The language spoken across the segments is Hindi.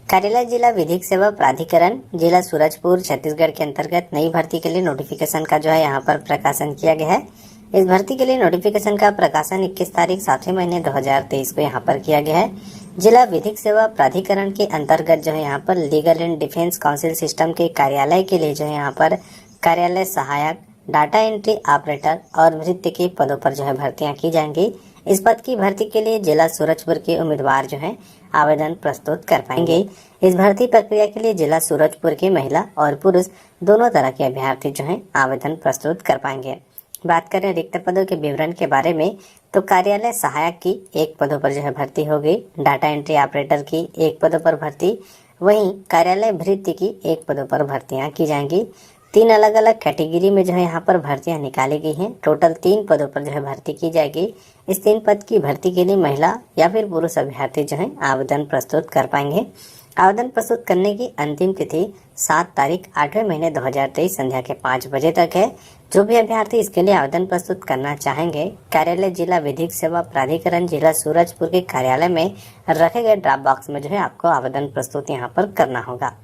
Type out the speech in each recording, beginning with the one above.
कार्यालय जिला विधिक सेवा प्राधिकरण जिला सूरजपुर छत्तीसगढ़ के अंतर्गत नई भर्ती के लिए नोटिफिकेशन का जो है यहाँ पर प्रकाशन किया गया है। इस भर्ती के लिए नोटिफिकेशन का प्रकाशन 21 तारीख 7वें महीने 2023 को यहाँ पर किया गया है। जिला विधिक सेवा प्राधिकरण के अंतर्गत जो है यहाँ पर legal and defence council system के कार्यालय के लिए जो है यहाँ पर कार्यालय सहायक, डाटा एंट्री ऑपरेटर और भृत्य के पदों पर जो है भर्तियां की जाएंगी। इस पद की भर्ती के लिए जिला सूरजपुर के उम्मीदवार जो हैं आवेदन प्रस्तुत कर पाएंगे। इस भर्ती प्रक्रिया के लिए जिला सूरजपुर के महिला और पुरुष दोनों तरह के अभ्यर्थी जो हैं आवेदन प्रस्तुत कर पाएंगे। बात करें रिक्त पदों के विवरण के बारे में तो कार्यालय सहायक की 1 पदों पर जो है भर्ती होगी, डाटा एंट्री ऑपरेटर की 1 पदों पर भर्ती, वहीं कार्यालय भृत्य की 1 पदों पर भर्तियां की जाएंगी। 3 अलग अलग कैटेगरी में जो है यहाँ पर भर्तियां निकाली गई हैं। टोटल 3 पदों पर जो है भर्ती की जाएगी। इस 3 पद की भर्ती के लिए महिला या फिर पुरुष अभ्यर्थी जो है आवेदन प्रस्तुत कर पाएंगे। आवेदन प्रस्तुत करने की अंतिम तिथि 7 तारीख 8वें महीने 2023 संध्या के 5 बजे तक है। जो भी अभ्यर्थी इसके लिए आवेदन प्रस्तुत करना चाहेंगे, कार्यालय जिला विधिक सेवा प्राधिकरण जिला सूरजपुर के कार्यालय में रखे गए ड्रॉप बॉक्स में जो है आपको आवेदन प्रस्तुत यहाँ पर करना होगा।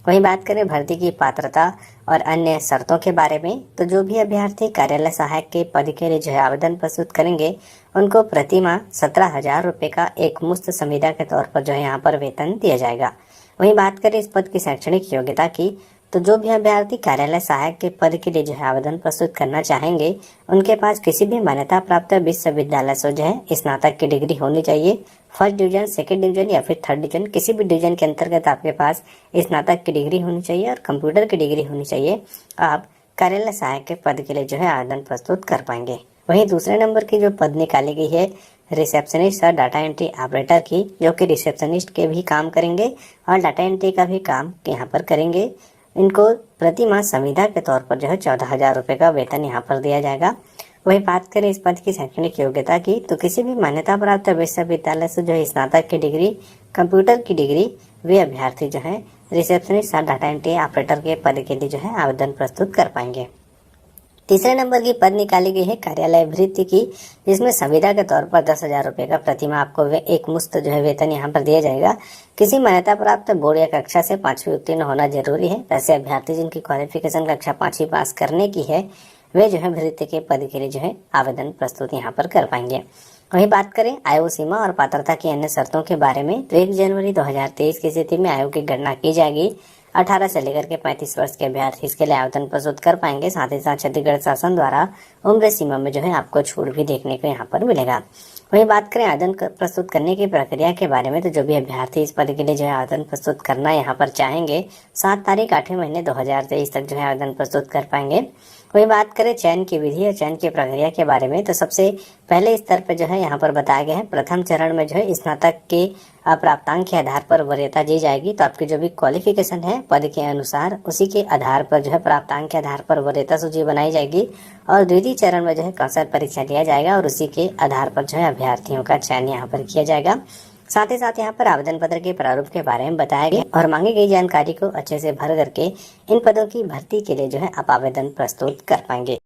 वहीं बात करें भर्ती की पात्रता और अन्य शर्तों के बारे में तो जो भी अभ्यर्थी कार्यालय सहायक के पद के लिए जो है आवेदन प्रस्तुत करेंगे, उनको प्रति माह 17,000 रुपये का एक मुश्त संविदा के तौर पर जो है यहाँ पर वेतन दिया जाएगा। वहीं बात करें इस पद की शैक्षणिक योग्यता की तो जो भी अभ्यर्थी कार्यालय सहायक के पद के लिए जो है आवेदन प्रस्तुत करना चाहेंगे, उनके पास किसी भी मान्यता प्राप्त विश्वविद्यालय से जो है स्नातक की डिग्री होनी चाहिए। फर्स्ट डिवीजन, सेकंड डिवीजन या फिर थर्ड डिवीजन, किसी भी डिवीजन के अंतर्गत आपके पास स्नातक की डिग्री होनी चाहिए और कंप्यूटर की डिग्री होनी चाहिए। आप कार्यालय सहायक के पद के लिए जो है आवेदन प्रस्तुत कर पाएंगे। वहीं दूसरे नंबर की जो पद निकाली गई है रिसेप्शनिस्ट और डाटा एंट्री ऑपरेटर की, जो कि रिसेप्शनिस्ट के भी काम करेंगे और डाटा एंट्री का भी काम यहाँ पर करेंगे। इनको प्रति माह संविदा के तौर पर जो है 14,000 रुपये का वेतन यहाँ पर दिया जाएगा। वही बात करें इस पद की शैक्षणिक योग्यता की तो किसी भी मान्यता प्राप्त विश्वविद्यालय से जो है स्नातक की डिग्री, कंप्यूटर की डिग्री, वे अभ्यर्थी जो है रिसेप्शनिस्ट और डाटा एंट्री ऑपरेटर के पद के लिए जो है आवेदन प्रस्तुत कर पाएंगे। तीसरे नंबर की पद निकाली गई है कार्यालय भृत्य की, जिसमें संविदा के तौर पर 10,000 रुपये का प्रतिमाह आपको एक मुश्त जो है वेतन यहाँ पर दिया जाएगा। किसी मान्यता प्राप्त बोर्ड या कक्षा से 5वीं उत्तीर्ण होना जरूरी है। ऐसे अभ्यर्थी जिनकी क्वालिफिकेशन कक्षा 5वीं पास करने की है, वे जो है भृत्य के पद के लिए जो है आवेदन प्रस्तुत यहाँ पर कर पाएंगे। वहीं बात करें आयु सीमा और पात्रता की अन्य शर्तों के बारे में तो 1 जनवरी 2023 की स्थिति में आयु की गणना की जाएगी। 18 से लेकर के 35 वर्ष के अभ्यर्थी इसके लिए आवेदन प्रस्तुत कर पाएंगे। साथ ही साथ छत्तीसगढ़ शासन द्वारा उम्र सीमा में जो है आपको छूट भी देखने को यहाँ पर मिलेगा। वहीं बात करें आवेदन प्रस्तुत करने की प्रक्रिया के बारे में तो जो भी अभ्यर्थी इस पद के लिए जो है आवेदन प्रस्तुत करना यहाँ पर चाहेंगे, 7 तारीख 8वें महीने 2023 तक जो है आवेदन प्रस्तुत कर पाएंगे। वही बात करें चयन की विधि और चयन की प्रक्रिया के बारे में तो सबसे पहले स्तर पर जो है यहाँ पर बताया गया है, प्रथम चरण में जो है स्नातक के प्राप्तांक के आधार पर वरीयता दी जाएगी। तो आपकी जो भी क्वालिफिकेशन है पद के अनुसार, उसी के आधार पर जो है प्राप्तांक के आधार पर वरीयता सूची बनाई जाएगी और द्वितीय चरण में जो है कौशल परीक्षा लिया जाएगा और उसी के आधार पर जो है अभ्यर्थियों का चयन यहाँ पर किया जाएगा। साथ ही साथ यहाँ पर आवेदन पत्र के प्रारूप के बारे में बताया गया और मांगी गई जानकारी को अच्छे से भर करके इन पदों की भर्ती के लिए जो है आप आवेदन प्रस्तुत कर पाएंगे।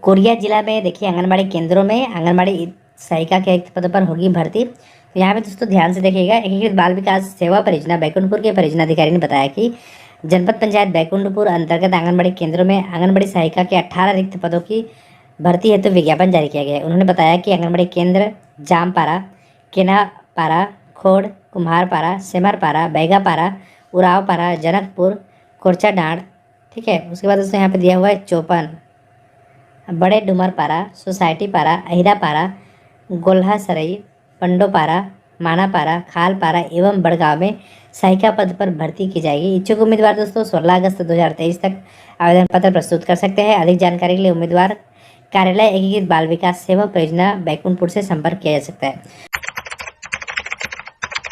कोरिया जिला में देखिए आंगनबाड़ी केंद्रों में आंगनबाड़ी सहायिका के रिक्त पदों पर होगी भर्ती। तो यहाँ पे दोस्तों ध्यान से देखिएगा। एकीकृत बाल विकास सेवा परियोजना बैकुंठपुर के परियोजनाधिकारी ने बताया कि जनपद पंचायत बैकुंठपुर अंतर्गत आंगनबाड़ी केंद्रों में आंगनबाड़ी सहायिका के 18 रिक्त पदों की भर्ती हेतु विज्ञापन जारी किया गया है। उन्होंने बताया कि आंगनबाड़ी केंद्र जामपारा, केनापारा, खोड़, कुम्हारपारा, सेमरपारा, बैगापारा, उरावपारा, जनकपुर, कोरचाडांड, ठीक है। उसके बाद दोस्तों यहाँ पे दिया हुआ है 54, बड़े डुमरपारा, सोसाइटी पारा, अहिरापारा, गोल्हासरई, पंडोपारा, मानापारा, खालपारा एवं बड़गांव में सहायिका पद पर भर्ती की जाएगी। इच्छुक उम्मीदवार दोस्तों 16 अगस्त 2023 तक आवेदन पत्र प्रस्तुत कर सकते हैं। अधिक जानकारी के लिए उम्मीदवार कार्यालय एकीकृत बाल विकास सेवा परियोजना बैकुंठपुर से संपर्क किया जा सकता है।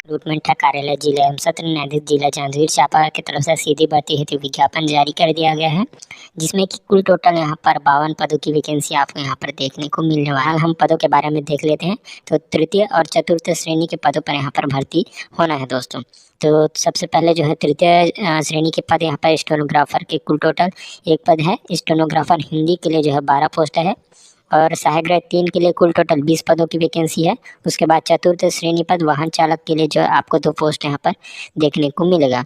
रिक्रूटमेंट का कार्यालय जिला एवं सत्र न्यायाधीश जिला जांजगीर चांपा की तरफ से सीधी भर्ती हेतु विज्ञापन जारी कर दिया गया है, जिसमें कि कुल टोटल यहाँ पर 52 पदों की वैकेंसी आपको यहाँ पर देखने को मिलने वाला है। हम पदों के बारे में देख लेते हैं। तो तृतीय और चतुर्थ श्रेणी के पदों पर यहाँ पर भर्ती होना है दोस्तों। तो सबसे पहले जो है तृतीय श्रेणी के पद यहाँ पर स्टेनोग्राफर के कुल टोटल 1 पद है। स्टेनोग्राफर हिंदी के लिए जो है 12 पोस्ट है। और सहायक ग्रेड 3 के लिए कुल टोटल 20 पदों की वैकेंसी है। उसके बाद चतुर्थ श्रेणी पद वाहन चालक के लिए जो है आपको 2 पोस्ट यहाँ पर देखने को मिलेगा।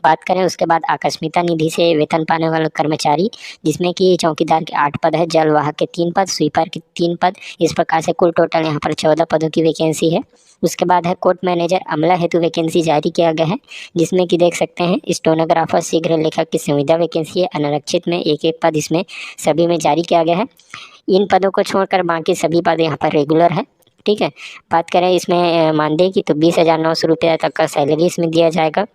बात करें उसके बाद आकस्मिकता निधि से वेतन पाने वाले कर्मचारी, जिसमें कि चौकीदार के 8 पद है, जलवाहक के 3 पद, स्वीपर के 3 पद, इस प्रकार से कुल टोटल यहाँ पर 14 पदों की वैकेंसी है। उसके बाद है कोर्ट मैनेजर अमला हेतु वैकेंसी जारी किया गया है, जिसमें कि देख सकते हैं स्टेनोग्राफर शीघ्र लेखक की संविदा वैकेंसी है। अनारक्षित में एक एक पद इसमें सभी में जारी किया गया है। इन पदों को छोड़कर बाकी सभी पद यहाँ पर रेगुलर है। ठीक है, बात करें इसमें मानदेय की तो 20,900 रुपये तक का सैलरी इसमें दिया जाएगा।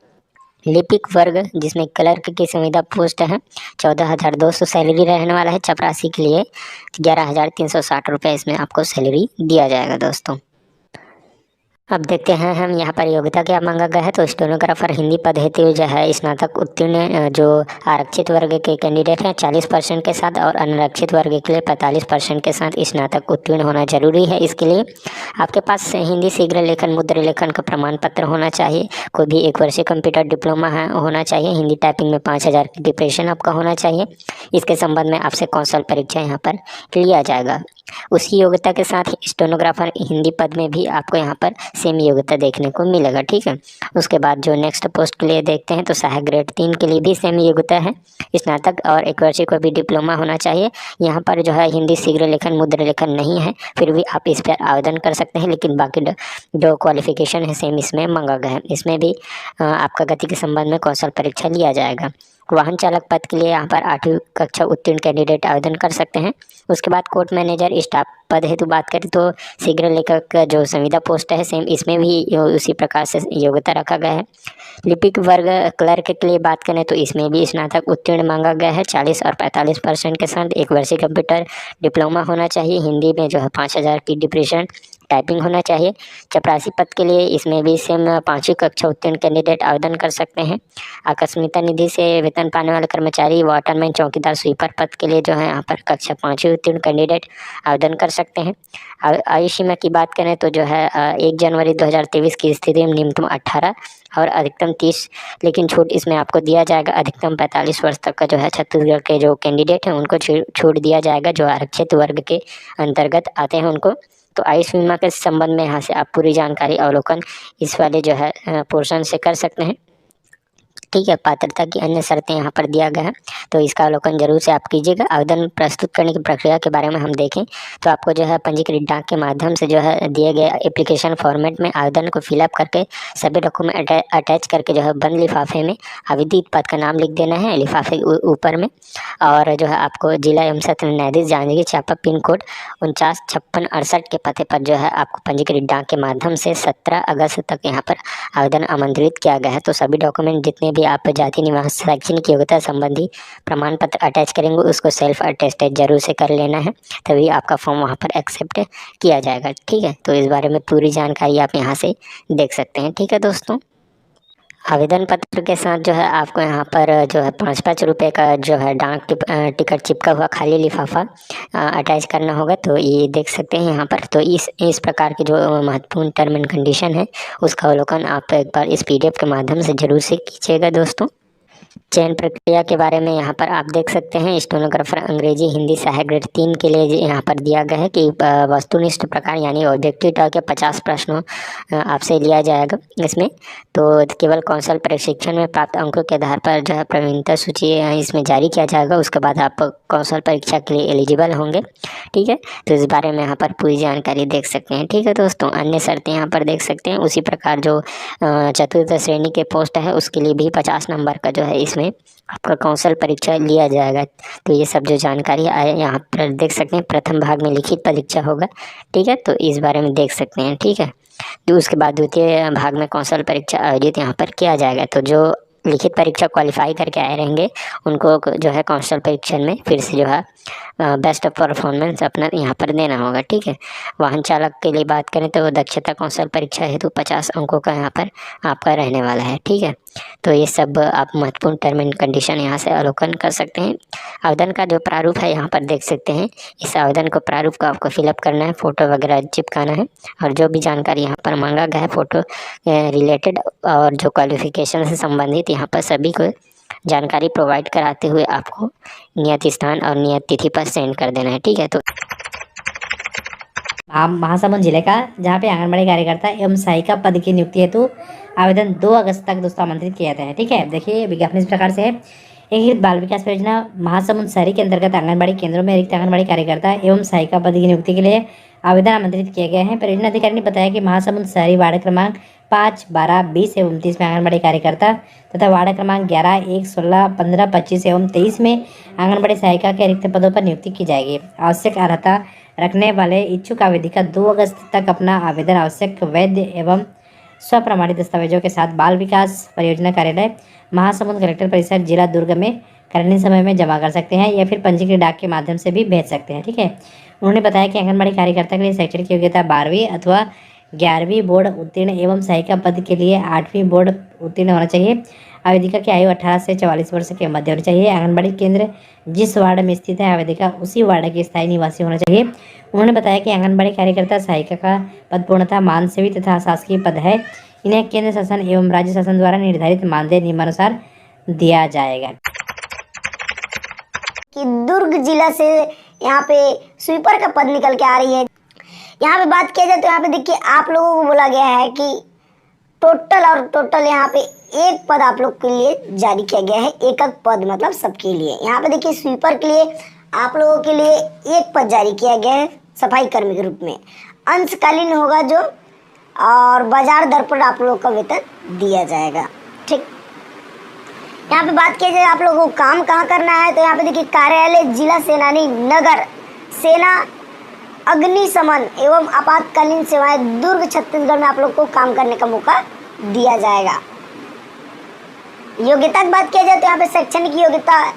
लिपिक वर्ग जिसमें क्लर्क की संविदा पोस्ट है 14,200 सैलरी रहने वाला है। चपरासी के लिए 11,360 रुपये इसमें आपको सैलरी दिया जाएगा दोस्तों। अब देखते हैं हम यहाँ पर योग्यता क्या मांगा गया है। तो स्टेनोग्राफर हिंदी पद हेतु जो है स्नातक उत्तीर्ण जो आरक्षित वर्ग के कैंडिडेट हैं 40% के साथ, और अनारक्षित वर्ग के लिए 45% के साथ स्नातक उत्तीर्ण होना जरूरी है। इसके लिए आपके पास हिंदी शीघ्र लेखन मुद्रा लेखन का प्रमाण पत्र होना चाहिए। कोई भी 1 वर्षीय कंप्यूटर डिप्लोमा होना चाहिए। हिंदी टाइपिंग में 5,000 की डिप्रेशन आपका होना चाहिए। इसके संबंध में आपसे कौशल परीक्षा यहाँ पर लिया जाएगा। उसकी योग्यता के साथ स्टेनोग्राफर हिंदी पद में भी आपको यहाँ पर सेम योग्यता देखने को मिलेगा। ठीक है, उसके बाद जो नेक्स्ट पोस्ट के लिए देखते हैं तो सहायक ग्रेड 3 के लिए भी सेम योग्यता है। स्नातक और 1 वर्षीय को भी डिप्लोमा होना चाहिए। यहाँ पर जो है हिंदी शीघ्र लेखन मुद्रा लेखन नहीं है, फिर भी आप इस पर आवेदन कर सकते हैं, लेकिन बाकी जो क्वालिफिकेशन है सेम इसमें मांगा गया है। इसमें भी आपका गति के संबंध में कौशल परीक्षा लिया जाएगा। वाहन चालक पद के लिए यहाँ पर 8वीं कक्षा उत्तीर्ण कैंडिडेट आवेदन कर सकते हैं। उसके बाद कोर्ट मैनेजर स्टाफ पद हेतु बात करें तो शीघ्र लेखक का जो संविदा पोस्ट है सेम इसमें भी उसी प्रकार से योग्यता रखा गया है। लिपिक वर्ग क्लर्क के लिए बात करें तो इसमें भी स्नातक उत्तीर्ण मांगा गया है 40 और 45% के साथ। 1 वर्षीय कंप्यूटर डिप्लोमा होना चाहिए। हिंदी में जो है 5,000 की डिप्रेशन टाइपिंग होना चाहिए। चपरासी पद के लिए इसमें भी सेम 5वीं कक्षा उत्तीर्ण कैंडिडेट आवेदन कर सकते हैं। आकस्मिकता निधि से वेतन पाने वाले कर्मचारी, वाटरमैन, चौकीदार, स्वीपर पद के लिए जो है यहाँ पर कक्षा 5वीं उत्तीर्ण कैंडिडेट आवेदन कर सकते हैं। आयु सीमा की बात करें तो जो है 1 जनवरी 2023 की स्थिति में न्यूनतम 18 और अधिकतम 30, लेकिन छूट इसमें आपको दिया जाएगा। अधिकतम 45 वर्ष तक का जो है छत्तीसगढ़ के जो कैंडिडेट हैं उनको छूट दिया जाएगा, जो आरक्षित वर्ग के अंतर्गत आते हैं उनको। तो आयुष बीमा के संबंध में यहाँ से आप पूरी जानकारी अवलोकन इस वाले जो है पोर्शन से कर सकते हैं। ठीक है, पात्रता की अन्य शर्तें यहाँ पर दिया गया है, तो इसका अवलोकन जरूर से आप कीजिएगा। आवेदन प्रस्तुत करने की प्रक्रिया के बारे में हम देखें तो आपको जो है पंजीकृत डाक के माध्यम से जो है दिए गए एप्लीकेशन फॉर्मेट में आवेदन को फिलअप करके सभी डॉक्यूमेंट अटैच करके जो है बंद लिफाफे में आवेदित पद का नाम लिख देना है लिफाफे ऊपर में। और जो है आपको जिला एवं सत्र न्यायाधीश जांजगीर चांपा पिन कोड 495668 के पते पर जो है आपको पंजीकृत डाक के माध्यम से 17 अगस्त तक यहाँ पर आवेदन आमंत्रित किया गया है। तो सभी डॉक्यूमेंट जितने भी आप जाति निवास शैक्षणिक योग्यता संबंधी प्रमाण पत्र अटैच करेंगे उसको सेल्फ अटेस्टेड जरूर से कर लेना है, तभी आपका फॉर्म वहाँ पर एक्सेप्ट किया जाएगा। ठीक है, तो इस बारे में पूरी जानकारी आप यहाँ से देख सकते हैं। ठीक है दोस्तों, आवेदन पत्र के साथ जो है आपको यहाँ पर जो है 5-5 रुपये का जो है डाक टिकट चिपका हुआ खाली लिफाफा अटैच करना होगा। तो ये देख सकते हैं यहाँ पर। तो इस प्रकार की जो महत्वपूर्ण टर्म एंड कंडीशन है उसका अवलोकन आप एक बार इस PDF के माध्यम से जरूर से कीजिएगा दोस्तों। चयन प्रक्रिया के बारे में यहाँ पर आप देख सकते हैं। स्टेनोग्राफर अंग्रेजी हिंदी सहायक ग्रेड 3 के लिए यहाँ पर दिया गया है कि वस्तुनिष्ठ प्रकार यानी ऑब्जेक्टिव टाइप के 50 प्रश्नों आपसे लिया जाएगा इसमें। तो केवल कौशल प्रशिक्षण में प्राप्त अंकों के आधार पर जो है प्रवीणता सूची इसमें जारी किया जाएगा। उसके बाद आप कौशल परीक्षा के लिए एलिजिबल होंगे। ठीक है, तो इस बारे में यहाँ पर पूरी जानकारी देख सकते हैं। ठीक है दोस्तों, अन्य शर्तें यहाँ पर देख सकते हैं। उसी प्रकार जो चतुर्थ श्रेणी के पोस्ट है उसके लिए भी 50 नंबर का जो है इसमें आपका कौशल परीक्षा लिया जाएगा। तो ये सब जो जानकारी आए यहाँ पर देख सकते हैं। प्रथम भाग में लिखित परीक्षा होगा। ठीक है, तो इस बारे में देख सकते हैं। ठीक है, तो उसके बाद द्वितीय भाग में कौशल परीक्षा आयोजित यहाँ पर किया जाएगा। तो जो लिखित परीक्षा क्वालिफाई करके आए रहेंगे उनको जो है कौशल परीक्षा में फिर से जो है बेस्ट परफॉर्मेंस अपना यहाँ पर देना होगा। ठीक है, वाहन चालक के लिए बात करें तो दक्षता कौशल परीक्षा हेतु 50 अंकों का यहाँ पर आपका रहने वाला है। ठीक है, तो ये सब आप महत्वपूर्ण टर्म एंड कंडीशन यहाँ से अवलोकन कर सकते हैं। आवेदन का जो प्रारूप है यहाँ पर देख सकते हैं। इस आवेदन को प्रारूप को आपको फिलअप करना है, फ़ोटो वगैरह चिपकाना है, और जो भी जानकारी यहाँ पर मांगा गया है फ़ोटो रिलेटेड और जो क्वालिफिकेशन से संबंधित यहाँ पर सभी को जानकारी प्रोवाइड कराते हुए आपको नियत स्थान और नियत तिथि पर सेंड कर देना है। ठीक है, तो महासमुंद जिले का, जहाँ पे आंगनबाड़ी कार्यकर्ता एवं सहायिका पद की नियुक्ति हेतु आवेदन 2 अगस्त तक दोस्तों आमंत्रित किया जाता है। ठीक है, देखिए विज्ञापन इस प्रकार से है। एकीकृत बाल विकास परियोजना महासमुंद शहरी के अंतर्गत आंगनबाड़ी केंद्रों में रिक्त आंगनबाड़ी कार्यकर्ता एवं सहायिका पद की नियुक्ति के लिए आवेदन आमंत्रित किए गए हैं। परियोजना अधिकारी ने बताया कि महासमुंद शहरी वार्ड क्रमांक 5, 12, 20 एवं 29 में आंगनबाड़ी कार्यकर्ता तथा वार्ड क्रमांक 11, 1, 16, 15, 25 एवं 23 में आंगनबाड़ी सहायिका के रिक्त पदों पर नियुक्ति की जाएगी। आवश्यक अर्हता रखने वाले इच्छुक आवेदिका 2 अगस्त तक अपना आवेदन आवश्यक वैध एवं स्वप्रमाणित दस्तावेजों के साथ बाल विकास परियोजना कार्यालय महासमुंद कलेक्टर परिसर जिला दुर्ग में कार्यालयीन समय में जमा कर सकते हैं या फिर पंजीकृत डाक के माध्यम से भी भेज सकते हैं। ठीक है, उन्होंने बताया कि आंगनबाड़ी कार्यकर्ता के लिए शैक्षणिक योग्यता 12वीं अथवा 11वीं बोर्ड उत्तीर्ण एवं सहायिका पद के लिए 8वीं बोर्ड उत्तीर्ण होना चाहिए। आवेदिका की आयु 18 से 44 वर्ष के मध्य होनी चाहिए। आंगनबाड़ी केंद्र जिस वार्ड में स्थित है आवेदिका उसी वार्ड के स्थायी निवासी होना चाहिए। उन्होंने बताया कि आंगनबाड़ी कार्यकर्ता सहायिका का पद पूर्णतः मान सेवी तथा शासकीय पद है। इन्हें केंद्र शासन एवं राज्य शासन द्वारा निर्धारित मानदेय नियमानुसार दिया जाएगा। कि दुर्ग जिला से यहाँ पे स्वीपर का पद निकल के आ रही है। यहाँ पे बात किया जाए तो यहाँ पे देखिए आप लोगों को बोला गया है कि टोटल यहाँ पे एक पद आप लोग के लिए जारी किया गया है। एक पद मतलब सबके लिए। यहाँ पे देखिए स्वीपर के लिए आप लोगों के लिए एक पद जारी किया गया है सफाई कर्मी के रूप में। अंशकालीन होगा जो, और बाजार दर पर आप लोगों का वेतन दिया जाएगा। ठीक, यहाँ पे बात किया जाए आप लोगों को काम कहाँ करना है तो यहाँ पे देखिए कार्यालय जिला सेनानी नगर सेना अग्निशमन एवं आपातकालीन सेवाएं दुर्ग छत्तीसगढ़ में आप लोग को काम करने का मौका दिया जाएगा। योग्यता की बात किया जाए तो यहाँ पे शैक्षणिक योग्यता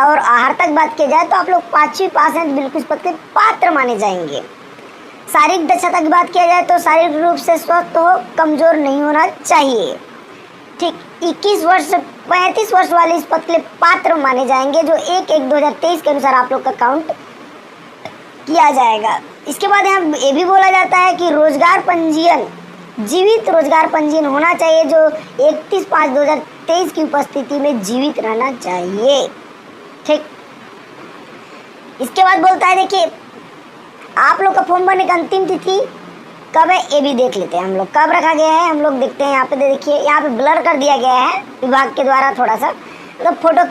और आहार तक बात की जाए तो आप लोग 5वीं पास हैं, बिल्कुल इस पद के पात्र माने जाएंगे। शारीरिक दक्षता की बात किया जाए तो शारीरिक रूप से स्वस्थ हो, कमजोर नहीं होना चाहिए। ठीक, 21 वर्ष 35 वर्ष वाले इस पद के लिए पात्र माने जाएंगे, जो 1/1/2023 के अनुसार आप लोग का काउंट किया जाएगा। इसके बाद यहाँ ये भी बोला जाता है कि रोजगार पंजीयन, जीवित रोजगार पंजीयन होना चाहिए जो 31/5/2023 की उपस्थिति में जीवित रहना चाहिए। ठीक, इसके बाद बोलता है देखिए आप लोग का फॉर्म भरने की अंतिम तिथि कब है ये भी देख लेते हैं हम लोग। कब रखा गया है हम लोग देखते हैं। यहाँ पे देखिए यहाँ पे ब्लर कर दिया गया है विभाग के द्वारा, थोड़ा सा मतलब फोटो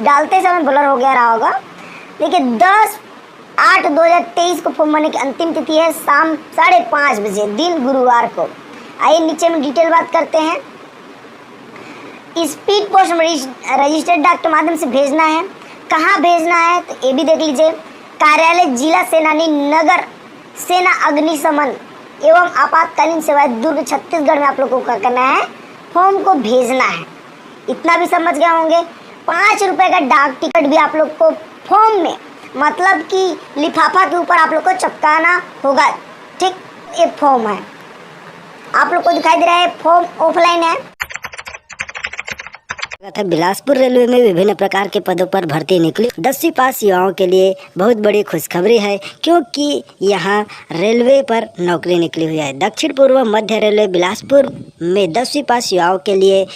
डालते समय ब्लर हो गया रहा होगा। देखिए 10/8/2023 को फॉर्म भरने की अंतिम तिथि है, शाम 5:30 बजे, दिन गुरुवार को। आइए नीचे में डिटेल बात करते हैं। स्पीड पोस्ट रजिस्टर्ड डाक के माध्यम से भेजना है। कहाँ भेजना है तो ये भी देख लीजिए। कार्यालय जिला सेनानी नगर सेना अग्निशमन एवं आपातकालीन सेवाएं दुर्ग छत्तीसगढ़ में आप लोगों को क्या करना है, फॉर्म को भेजना है। इतना भी समझ गए होंगे। 5 रुपये का डाक टिकट भी आप लोग को फॉर्म में, मतलब कि लिफाफा के ऊपर आप लोग को चिपकाना होगा। ठीक, ये फॉर्म है आप लोग को दिखाई दे रहा है, फॉर्म ऑफलाइन है। बिलासपुर रेलवे में विभिन्न प्रकार के पदों पर भर्ती निकली। 10वीं पास युवाओं के लिए बहुत बड़ी खुशखबरी है, क्योंकि यहाँ रेलवे पर नौकरी निकली हुई है। दक्षिण पूर्व मध्य रेलवे बिलासपुर में 10वीं पास युवाओं के लिए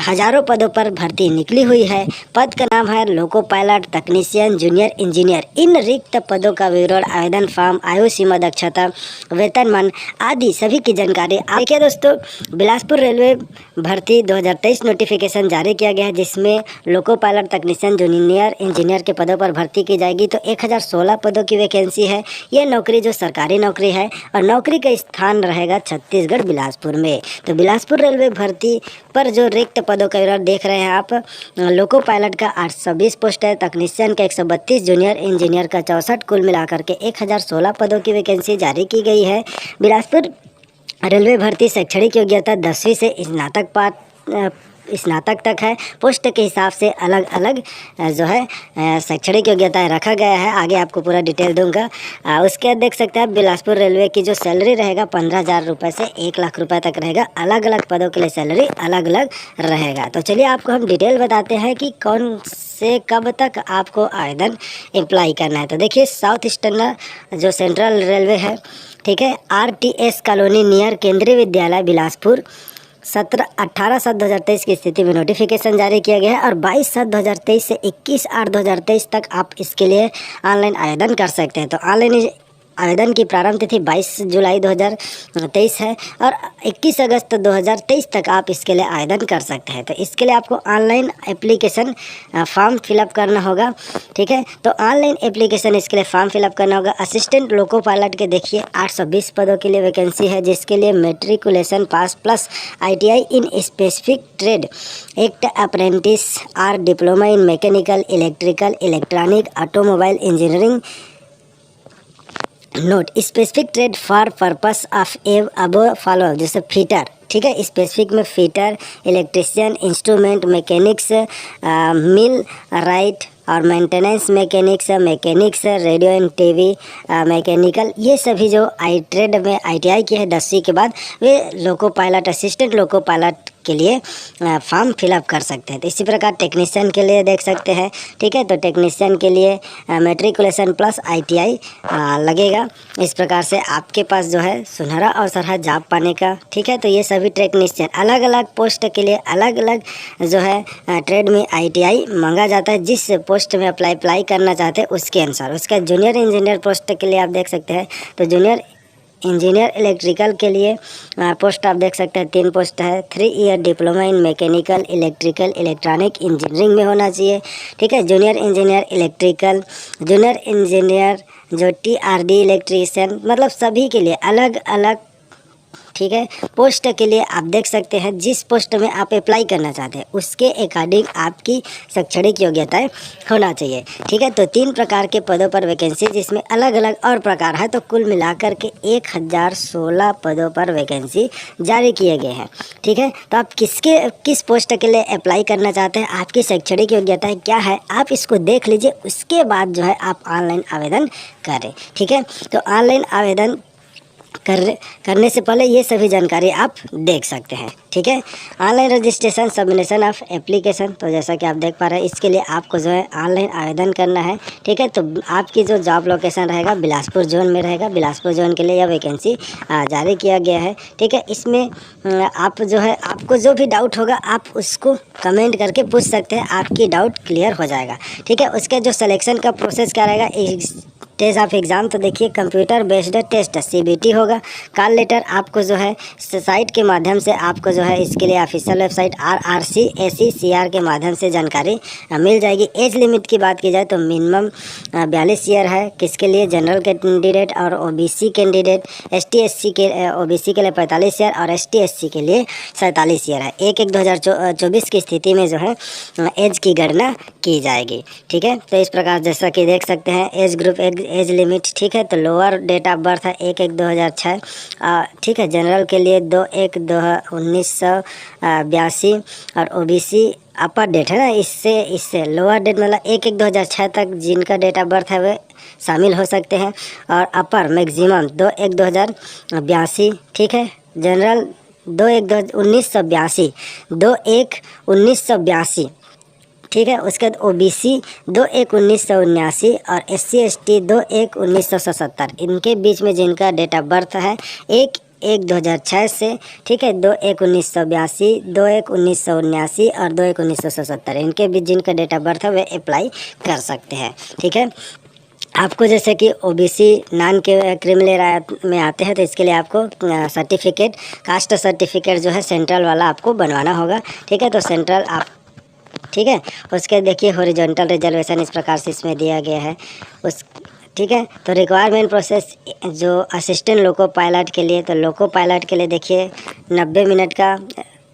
हजारों पदों पर भर्ती निकली हुई है। पद का नाम है लोको पायलट, तकनीशियन, जूनियर इंजीनियर। इन रिक्त पदों का विवरण, आवेदन फॉर्म, आयु सीमा, दक्षता, वेतनमान आदि सभी की जानकारी। देखिए दोस्तों, बिलासपुर रेलवे भर्ती 2023 नोटिफिकेशन जारी किया गया है, जिसमें लोको पायलट, तकनीशियन, जूनियर इंजीनियर के पदों पर भर्ती की जाएगी। तो 1016 पदों की वैकेंसी है। ये नौकरी जो सरकारी नौकरी है और नौकरी का स्थान रहेगा छत्तीसगढ़ बिलासपुर में। तो बिलासपुर रेलवे भर्ती पर जो रिक्त पदों का विवरण देख रहे हैं आप, लोको पायलट का 820 पोस्ट है, तकनीशियन का 132, जूनियर इंजीनियर का 64, कुल मिलाकर के 1016 पदों की वैकेंसी जारी की गई है। बिलासपुर रेलवे भर्ती शैक्षणिक योग्यता 10वीं से स्नातक तक है। पोस्ट के हिसाब से अलग अलग जो है शैक्षणिक योग्यताएं रखा गया है। आगे आपको पूरा डिटेल दूंगा। उसके बाद देख सकते हैं आप, बिलासपुर रेलवे की जो सैलरी रहेगा 15,000 रुपये से 1 लाख रुपए तक रहेगा। अलग अलग पदों के लिए सैलरी अलग अलग रहेगा। तो चलिए आपको हम डिटेल बताते हैं कि कौन से कब तक आपको आवेदन अप्लाई करना है। तो देखिए, साउथ ईस्टर्न जो सेंट्रल रेलवे है, ठीक है, RTS कॉलोनी नियर केंद्रीय विद्यालय बिलासपुर 18/7/2023 की स्थिति में नोटिफिकेशन जारी किया गया है और 22/7/2023 से 21/8/2023 तक आप इसके लिए ऑनलाइन आवेदन कर सकते हैं। तो ऑनलाइन आवेदन की प्रारंभ तिथि 22 जुलाई 2023 है और 21 अगस्त 2023 तक आप इसके लिए आवेदन कर सकते हैं। तो इसके लिए आपको ऑनलाइन एप्लीकेशन फॉर्म फिलअप करना होगा, ठीक है। तो ऑनलाइन एप्लीकेशन इसके लिए फॉर्म फिलअप करना होगा। असिस्टेंट लोको पायलट के देखिए 820 पदों के लिए वैकेंसी है, जिसके लिए matriculation pass plus ITI in specific trade, act apprentice और diploma in mechanical, electrical, electronic, automobile engineering, not specific trade for purpose of above follow, जैसे फिटर, ठीक है। स्पेसिफिक में fitter, electrician, instrument mechanics, millwright और maintenance mechanics, radio and TV mechanical, ये सभी जो ट्रेड में ITI की है 10वीं के बाद, वे loco pilot, assistant loco pilot के लिए फॉर्म फिलअप कर सकते हैं। तो इसी प्रकार टेक्नीशियन के लिए देख सकते हैं, ठीक है। तो टेक्नीशियन के लिए मेट्रिकुलेशन प्लस ITI लगेगा। इस प्रकार से आपके पास जो है सुनहरा अवसर है जॉब पाने का, ठीक है। तो ये सभी टेक्नीशियन अलग अलग पोस्ट के लिए अलग अलग जो है ट्रेड में ITI मांगा जाता है। जिस पोस्ट में अप्लाई करना चाहते हैं उसके अनुसार। उसका जूनियर इंजीनियर पोस्ट के लिए आप देख सकते हैं, तो जूनियर इंजीनियर इलेक्ट्रिकल के लिए पोस्ट आप देख सकते हैं 3 पोस्ट है। 3 year diploma in mechanical, electrical, electronic engineering में होना चाहिए, ठीक है। Junior engineer electrical, junior engineer जो TRD इलेक्ट्रीशियन, मतलब सभी के लिए अलग अलग, ठीक है, पोस्ट के लिए आप देख सकते हैं। जिस पोस्ट में आप अप्लाई करना चाहते हैं उसके अकॉर्डिंग आपकी शैक्षणिक योग्यताएं होना चाहिए, ठीक है। तो 3 प्रकार के पदों पर वैकेंसी, जिसमें अलग अलग और प्रकार है। तो कुल मिलाकर के 1016 पदों पर वैकेंसी जारी किए गए हैं, ठीक है। तो आप किस पोस्ट के लिए अप्लाई करना चाहते हैं, आपकी शैक्षणिक योग्यताएँ क्या है, आप इसको देख लीजिए। उसके बाद जो है आप ऑनलाइन आवेदन करें, ठीक है। तो ऑनलाइन आवेदन करने से पहले ये सभी जानकारी आप देख सकते हैं, ठीक है। Online registration submission of application, तो जैसा कि आप देख पा रहे हैं इसके लिए आपको जो है ऑनलाइन आवेदन करना है, ठीक है। तो आपकी जो जॉब लोकेशन रहेगा बिलासपुर जोन में रहेगा। बिलासपुर जोन के लिए यह वैकेंसी जारी किया गया है, ठीक है। इसमें आप जो है, आपको जो भी डाउट होगा आप उसको कमेंट करके पूछ सकते हैं, आपकी डाउट क्लियर हो जाएगा, ठीक है। उसके जो सिलेक्शन का प्रोसेस क्या रहेगा, टेस्ट ऑफ एग्ज़ाम, तो देखिए कंप्यूटर बेस्ड टेस्ट CBT होगा। कॉल लेटर आपको जो है साइट के माध्यम से आपको जो है इसके लिए ऑफिशियल वेबसाइट RRC-ACCR के माध्यम से जानकारी मिल जाएगी। एज लिमिट की बात की जाए तो मिनिमम 42 ईयर है। किसके लिए, जनरल कैंडिडेट और OBC कैंडिडेट। ST/SC के OBC के लिए 45 ईयर और ST/SC के लिए 47 ईयर है। 1/1/2024 की स्थिति में जो है एज की गणना की जाएगी, ठीक है। तो इस प्रकार जैसा कि देख सकते हैं एज ग्रुप, एज लिमिट, ठीक है। तो लोअर डेट ऑफ बर्थ है 1/1/2006, ठीक है। जनरल के लिए 2/1/1982 और OBC अपर डेट है ना, इससे लोअर डेट मतलब 1/1/2006 तक जिनका डेट ऑफ बर्थ है वे शामिल हो सकते हैं। और अपर मैक्सिमम 2/1/1982, ठीक है। जनरल 2/1/1982, ठीक है। उसके बाद OBC 2/1/1979 और SC/ST 2/1/1977, इनके बीच में जिनका डेट ऑफ बर्थ है 1/1/2006 से, ठीक है, 2/1/1982, 2/1/1979 और 2/1/1977, इनके बीच जिनका डेट ऑफ बर्थ है वे अप्लाई कर सकते हैं, ठीक है। आपको जैसे कि OBC नॉन के क्रिमिनल में आते हैं तो इसके लिए आपको सर्टिफिकेट, कास्ट सर्टिफिकेट जो है सेंट्रल वाला आपको बनवाना होगा, ठीक है। तो सेंट्रल आप, ठीक है। उसके देखिए हॉरिजॉन्टल रिजर्वेशन इस प्रकार से इसमें दिया गया है उस, ठीक है। तो रिक्वायरमेंट प्रोसेस जो असिस्टेंट लोको पायलट के लिए, तो लोको पायलट के लिए देखिए 90 मिनट का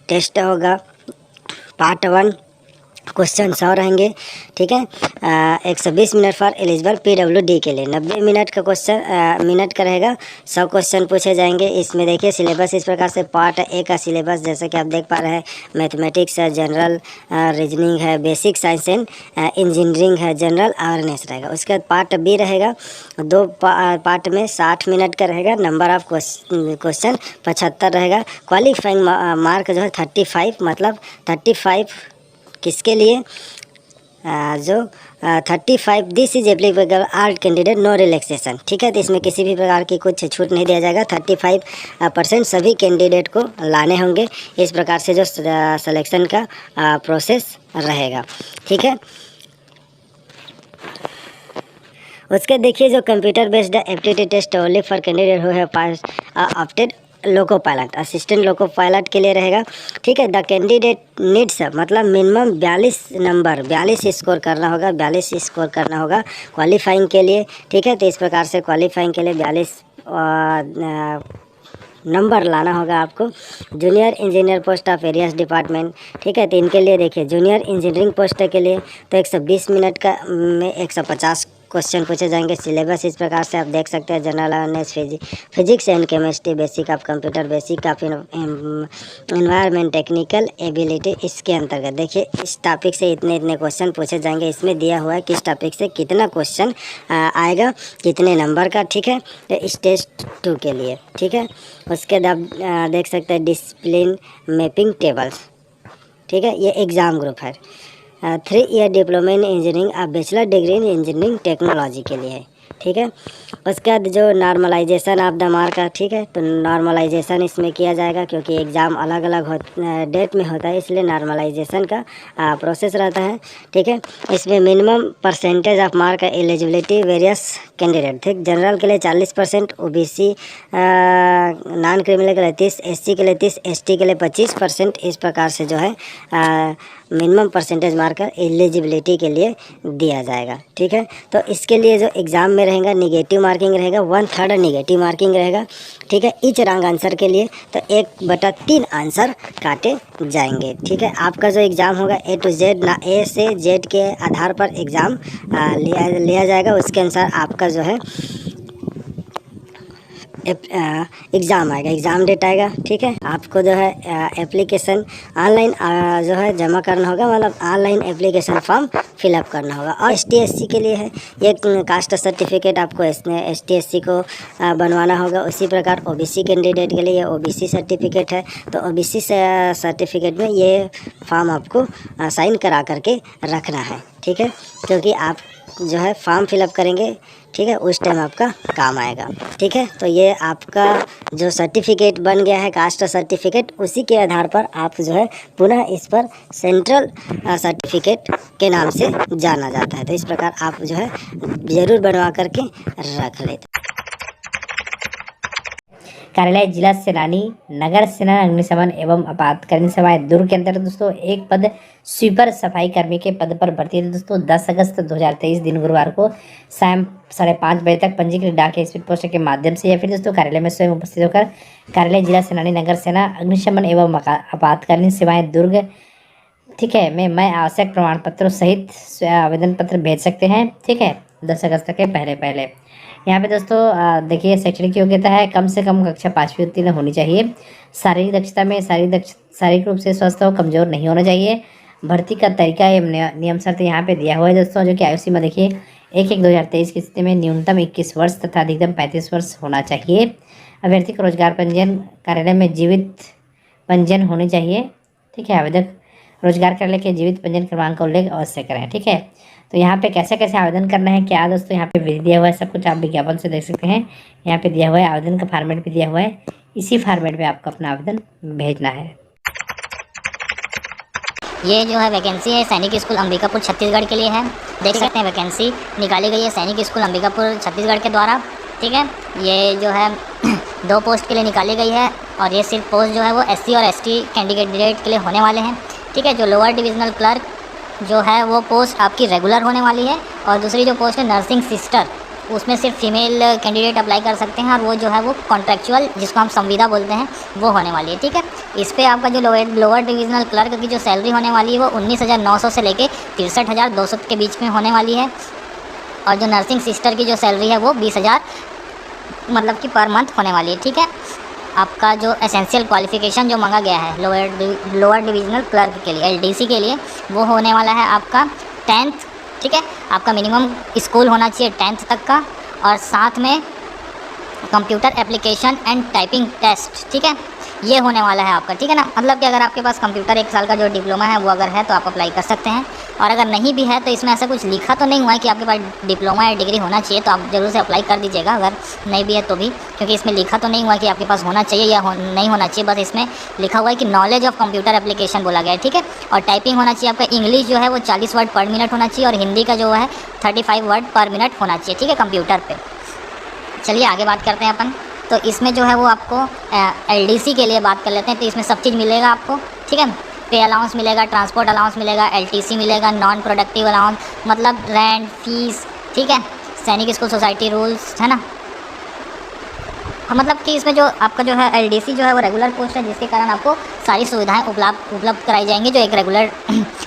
टेस्ट होगा। पार्ट 1 क्वेश्चन 100 रहेंगे, ठीक है। 120 मिनट फॉर एलिजिबल PWD के लिए 90 मिनट का क्वेश्चन मिनट का रहेगा। 100 क्वेश्चन पूछे जाएंगे। इसमें देखिए सिलेबस इस प्रकार से, पार्ट 1 का सिलेबस जैसा कि आप देख पा रहे हैं, मैथमेटिक्स है, जनरल रीजनिंग है, बेसिक साइंस एंड इंजीनियरिंग है, जनरल अवेयरनेस रहेगा। उसके बाद पार्ट B रहेगा, 2 पार्ट में 60 मिनट का रहेगा। नंबर ऑफ क्वेश्चन 75 रहेगा। क्वालिफाइंग मार्क जो है 35, मतलब 35 किसके लिए, जो 35 this is applicable all candidate, no relaxation, ठीक है। तो इसमें किसी भी प्रकार की कुछ छूट नहीं दिया जाएगा। 35% सभी कैंडिडेट को लाने होंगे। इस प्रकार से जो सिलेक्शन का प्रोसेस रहेगा, ठीक है। उसके देखिए जो computer based aptitude test only for candidate who have pass opted loco pilot, assistant loco pilot के लिए रहेगा। ठीक है, द कैंडिडेट नीड्स मतलब मिनिमम 42 नंबर 42 स्कोर करना होगा, 42 स्कोर करना होगा क्वालिफाइंग के लिए। ठीक है, तो इस प्रकार से क्वालिफाइंग के लिए 42 नंबर लाना होगा आपको। Junior engineer post of areas department. ठीक है, तो इनके लिए देखिए जूनियर इंजीनियरिंग पोस्ट के लिए तो 120 मिनट का में 150 क्वेश्चन पूछे जाएंगे। सिलेबस इस प्रकार से आप देख सकते हैं, general awareness, physics and chemistry, basic of computer, basic of environment, technical ability. इसके अंतर्गत देखिए इस टॉपिक से इतने इतने क्वेश्चन पूछे जाएंगे। इसमें दिया हुआ है किस टॉपिक से कितना क्वेश्चन आएगा, कितने नंबर का। ठीक है, तो स्टेज 2 के लिए। ठीक है, उसके बाद देख सकते हैं डिसिप्लिन मैपिंग टेबल्स। ठीक है, ये एग्ज़ाम ग्रुप है। 3 ईयर डिप्लोमा इन इंजीनियरिंग, आप bachelor degree in engineering technology के लिए है। ठीक है, उसके बाद जो नॉर्मलाइजेशन ऑफ द मार्क है। ठीक है, तो नॉर्मलाइजेशन इसमें किया जाएगा क्योंकि एग्ज़ाम अलग अलग डेट में होता है, इसलिए नॉर्मलाइजेशन का प्रोसेस रहता है। ठीक है, इसमें minimum percentage of mark eligibility various candidate. ठीक, जनरल के लिए 40%, ओबीसी नॉन क्रिमिनल के लिए 30, एससी के लिए 30, एसटी के लिए 25%। इस प्रकार से जो है मिनिमम परसेंटेज मार्कर एलिजिबिलिटी के लिए दिया जाएगा। ठीक है, तो इसके लिए जो एग्ज़ाम में रहेगा निगेटिव मार्किंग रहेगा, 1/3 निगेटिव मार्किंग रहेगा। ठीक है, ईच रॉन्ग आंसर के लिए तो 1/3 आंसर काटे जाएंगे। ठीक है, आपका जो एग्ज़ाम होगा A to Z ना A से Z के आधार पर एग्ज़ाम लिया जाएगा। उसके अनुसार आपका जो है एग्ज़ाम आएगा, एग्ज़ाम डेट आएगा। ठीक है, आपको जो है एप्लीकेशन ऑनलाइन जो है जमा करना होगा, मतलब ऑनलाइन एप्लीकेशन फॉर्म फिलअप करना होगा। और ST/SC के लिए है ये कास्ट सर्टिफिकेट, आपको ST/SC को बनवाना होगा। उसी प्रकार OBC कैंडिडेट के लिए OBC सर्टिफिकेट है, तो OBC सर्टिफिकेट में ये फॉर्म आपको साइन करा करके रखना है। ठीक है, क्योंकि आप जो है फॉर्म फिलअप करेंगे, ठीक है, उस टाइम आपका काम आएगा। ठीक है, तो ये आपका जो सर्टिफिकेट बन गया है कास्ट सर्टिफिकेट, उसी के आधार पर आप जो है पुनः इस पर सेंट्रल सर्टिफिकेट के नाम से जाना जाता है। तो इस प्रकार आप जो है ज़रूर बनवा करके रख लेते। कार्यालय जिला सेनानी नगर सेना अग्निशमन एवं आपातकालीन सेवाएं दुर्ग के अंतर्गत दोस्तों एक पद स्वीपर सफाई कर्मी के पद पर भर्ती है दोस्तों। 10 अगस्त 2023 दिन गुरुवार को शाम 5:30 बजे तक पंजीकृत डाक स्पीड पोस्ट के माध्यम से या फिर दोस्तों कार्यालय में स्वयं उपस्थित होकर कार्यालय जिला सेनानी नगर सेना अग्निशमन एवं आपातकालीन सेवाएं दुर्ग, ठीक है, मैं आवश्यक प्रमाण पत्रों सहित आवेदन पत्र भेज सकते हैं। ठीक है, 10 अगस्त के पहले। यहाँ पे दोस्तों देखिए शैक्षणिक योग्यता है, कम से कम कक्षा 5वीं उत्तीर्ण होनी चाहिए। शारीरिक दक्षता में शारीरिक रूप से स्वस्थ हो, कमजोर नहीं होना चाहिए। भर्ती का तरीका एवं नियम शर्त यहाँ पे दिया हुआ है दोस्तों, जो कि आयु सीमा देखिए 1/1/2023 की स्थिति में न्यूनतम 21 वर्ष तथा अधिकतम 35 वर्ष होना चाहिए। अभ्यर्थी को रोजगार पंजीयन कार्यालय में जीवित पंजीयन होनी चाहिए। ठीक है, आवेदक रोजगार कार्यालय के जीवित पंजीयन क्रमांक का उल्लेख अवश्य करें। ठीक है, तो यहाँ पे कैसे कैसे आवेदन करना है क्या दोस्तों, यहाँ पे विधि दिया हुआ है, सब कुछ आप विज्ञापन से देख सकते हैं। यहाँ पे दिया हुआ है, आवेदन का फॉर्मेट भी दिया हुआ है, इसी फॉर्मेट में आपको अपना आवेदन भेजना है। ये जो है वैकेंसी है सैनिक स्कूल अंबिकापुर छत्तीसगढ़ के लिए है। देख सकते हैं वैकेंसी निकाली गई है सैनिक स्कूल अंबिकापुर छत्तीसगढ़ के द्वारा। ठीक है, ये जो है 2 पोस्ट के लिए निकाली गई है और ये सिर्फ पोस्ट जो है वो SC और ST कैंडिडेट के लिए होने वाले हैं। ठीक है, जो लोअर डिविजनल क्लर्क जो है वो पोस्ट आपकी रेगुलर होने वाली है और दूसरी जो पोस्ट है नर्सिंग सिस्टर, उसमें सिर्फ फीमेल कैंडिडेट अप्लाई कर सकते हैं और वो जो है वो कॉन्ट्रैक्चुअल जिसको हम संविदा बोलते हैं वो होने वाली है। ठीक है, इस पर आपका जो लोअर डिविजनल क्लर्क की जो सैलरी होने वाली है वो 19,900 से लेके 63,200 के बीच में होने वाली है और जो नर्सिंग सिस्टर की जो सैलरी है वो 20,000 मतलब कि पर मंथ होने वाली है। ठीक है, आपका जो एसेंशियल क्वालिफिकेशन जो मांगा गया है लोअर डिविजनल क्लर्क के लिए LDC के लिए वो होने वाला है आपका 10th। ठीक है, आपका मिनिमम स्कूल होना चाहिए 10th तक का और साथ में computer application and typing test. ठीक है, ये होने वाला है आपका, ठीक है ना। मतलब कि अगर आपके पास कंप्यूटर 1 साल का जो डिप्लोमा है वो अगर है तो आप अप्लाई कर सकते हैं, और अगर नहीं भी है तो इसमें ऐसा कुछ लिखा तो नहीं हुआ है कि आपके पास डिप्लोमा या डिग्री होना चाहिए, तो आप जरूर से अप्लाई कर दीजिएगा अगर नहीं भी है तो भी, क्योंकि इसमें लिखा तो नहीं हुआ है कि आपके पास होना चाहिए या नहीं होना चाहिए, बस इसमें लिखा हुआ है कि नॉलेज ऑफ कंप्यूटर एप्लीकेशन बोला गया है, ठीक है। और टाइपिंग होना चाहिए आपका, इंग्लिश जो है वो 40 वर्ड पर मिनट होना चाहिए, और हिंदी का जो है 35 वर्ड पर मिनट होना चाहिए, ठीक है, कंप्यूटर पे। चलिए आगे बात करते हैं अपन। तो इसमें जो है वो आपको LDC के लिए बात कर लेते हैं। तो इसमें सब चीज़ मिलेगा आपको, ठीक है। पे अलाउंस मिलेगा, ट्रांसपोर्ट अलाउंस मिलेगा, LTC मिलेगा, नॉन प्रोडक्टिव अलाउंस मतलब रेंट, फीस, ठीक है, सैनिक स्कूल सोसाइटी रूल्स, है ना। मतलब कि इसमें जो आपका जो है LDC जो है वो रेगुलर पोस्ट है, जिसके कारण आपको सारी सुविधाएं उपलब्ध कराई जाएंगी जो एक रेगुलर